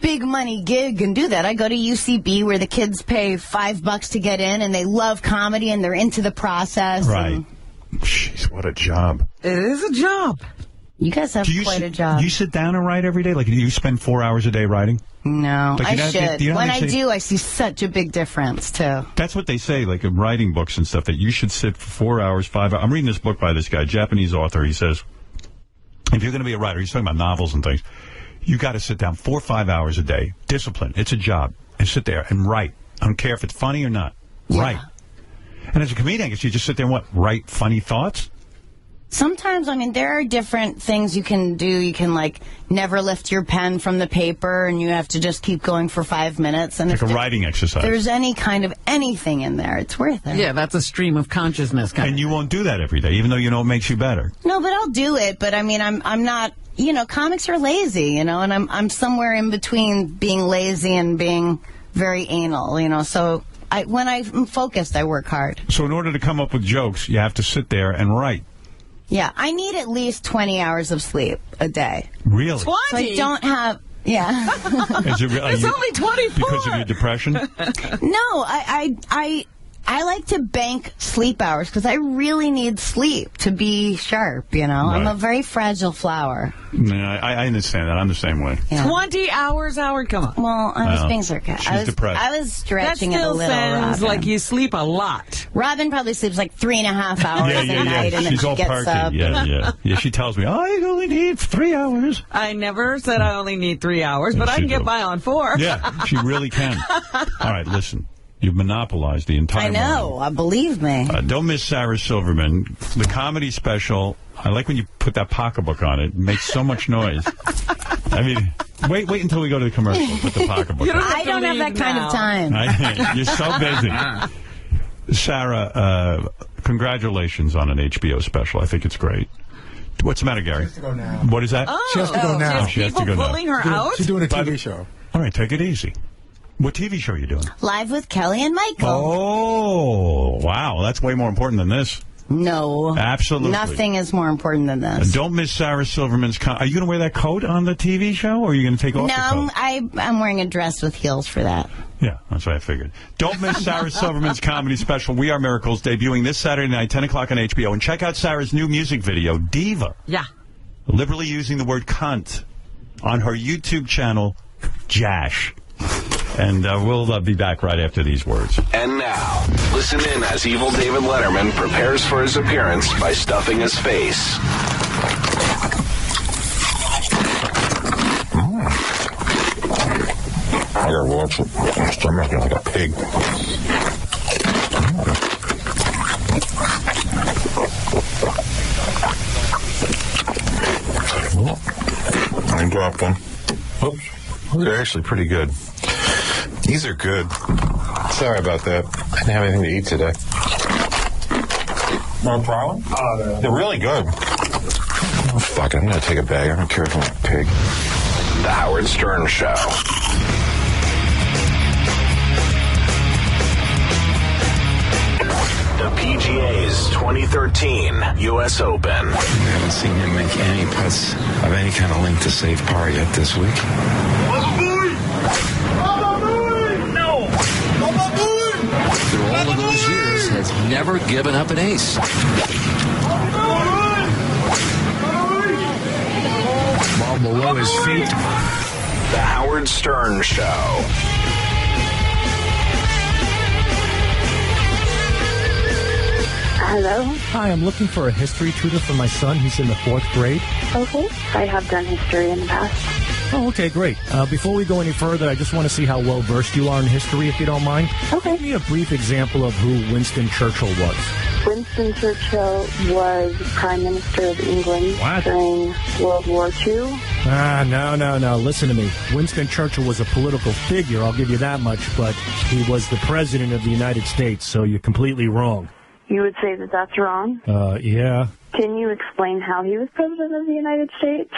S2: big money gig and do that. I go to UCB, where the kids pay $5 to get in, and they love comedy, and they're into the process.
S1: Right. Jeez, what a job.
S4: It is a job.
S2: You guys have quite a job.
S1: Do you sit down and write every day? Like, do you spend 4 hours a day writing?
S2: No,
S1: like,
S2: I should. When I do, I see such a big difference, too.
S1: That's what they say, like in writing books and stuff, that you should sit for 4 hours, 5 hours. I'm reading this book by this guy, Japanese author. He says, if you're going to be a writer, he's talking about novels and things, you got to sit down 4 or 5 hours a day. Discipline. It's a job. And sit there and write. I don't care if it's funny or not.
S2: Yeah.
S1: Write. And as a comedian, I guess you just sit there and write funny thoughts?
S2: Sometimes, I mean, there are different things you can do. You can, like, never lift your pen from the paper, and you have to just keep going for 5 minutes. And
S1: like a writing exercise.
S2: If there's any kind of anything in there, it's worth it.
S4: Yeah, that's a stream of consciousness.
S1: And you won't do that every day, even though you know it makes you better.
S2: No, but I'll do it. But, I mean, I'm not, you know, comics are lazy, you know, and I'm somewhere in between being lazy and being very anal, you know, so... when I'm focused, I work hard.
S1: So in order to come up with jokes, you have to sit there and write.
S2: Yeah, I need at least 20 hours of sleep a day.
S1: Really?
S4: 20?
S2: So I don't have... Yeah.
S4: It's only 24.
S1: Because of your depression?
S2: No, I like to bank sleep hours, because I really need sleep to be sharp, you know?
S1: Right.
S2: I'm a very fragile flower.
S1: Yeah, I understand that. I'm the same way.
S2: Yeah.
S4: 20 hours, Howard? Come on.
S2: Well, I was being sarcastic.
S1: She's depressed.
S2: I was stretching
S4: that
S2: it a
S4: still
S2: little,
S4: sounds
S2: Robin.
S4: like you sleep a lot.
S2: Robin probably sleeps like 3.5 hours a night, and then
S1: She's
S2: she
S1: all
S2: gets
S1: perky.
S2: up.
S1: Yeah, she tells me, I only need 3 hours.
S4: I never said I only need 3 hours, but I can get by on 4.
S1: Yeah, she really can. All right, listen. You've monopolized the entire
S2: I know. Believe me.
S1: Don't miss Sarah Silverman. The comedy special. I like when you put that pocketbook on it. It makes so much noise. I mean, wait until we go to the commercial. Put the pocketbook on.
S2: I don't have that kind of time.
S1: You're so busy. Sarah, congratulations on an HBO special. I think it's great. What's the matter, Gary?
S6: She has to go now.
S1: What is that?
S6: She has to go now.
S1: She has to go now.
S4: Pulling her out?
S6: She's doing a TV show.
S1: All right, take it easy. What TV show are you doing?
S2: Live with Kelly and Michael.
S1: Oh, wow. That's way more important than this.
S2: No.
S1: Absolutely.
S2: Nothing is more important than this.
S1: Don't miss Sarah Silverman's... Are you going to wear that coat on the TV show, or are you going to take off the coat?
S2: No, I'm wearing a dress with heels for that.
S1: Yeah, that's what I figured. Don't miss Sarah Silverman's comedy special, We Are Miracles, debuting this Saturday night, 10 o'clock on HBO. And check out Sarah's new music video, Diva.
S4: Yeah.
S1: Liberally using the word cunt on her YouTube channel, Jash. And we'll be back right after these words.
S20: And now, listen in as evil David Letterman prepares for his appearance by stuffing his face.
S6: I gotta watch it. My stomach like a pig. I dropped one. Oops. They're actually pretty good. These are good. Sorry about that. I didn't have anything to eat today. Want to try one? No. They're really good. Oh, fuck it. I'm going to take a bag. I don't care if I'm a pig.
S20: The Howard Stern Show. The PGA's 2013 U.S. Open.
S9: I haven't seen him make any putts of any kind of length to save par yet this week.
S11: Through all of those years, has never given up an ace.
S9: Ball below his feet.
S20: The Howard Stern Show.
S24: Hello?
S19: Hi, I'm looking for a history tutor for my son. He's in the 4th grade.
S24: Okay. I have done history in the past.
S19: Oh, okay, great. Before we go any further, I just want to see how well-versed you are in history, if you don't mind.
S24: Okay.
S19: Give me a brief example of who Winston Churchill was.
S24: Winston Churchill was Prime Minister of England during World War II.
S19: No. Listen to me. Winston Churchill was a political figure, I'll give you that much, but he was the President of the United States, so you're completely wrong.
S24: You would say that that's wrong?
S19: Yeah.
S24: Can you explain how he was President of the United States?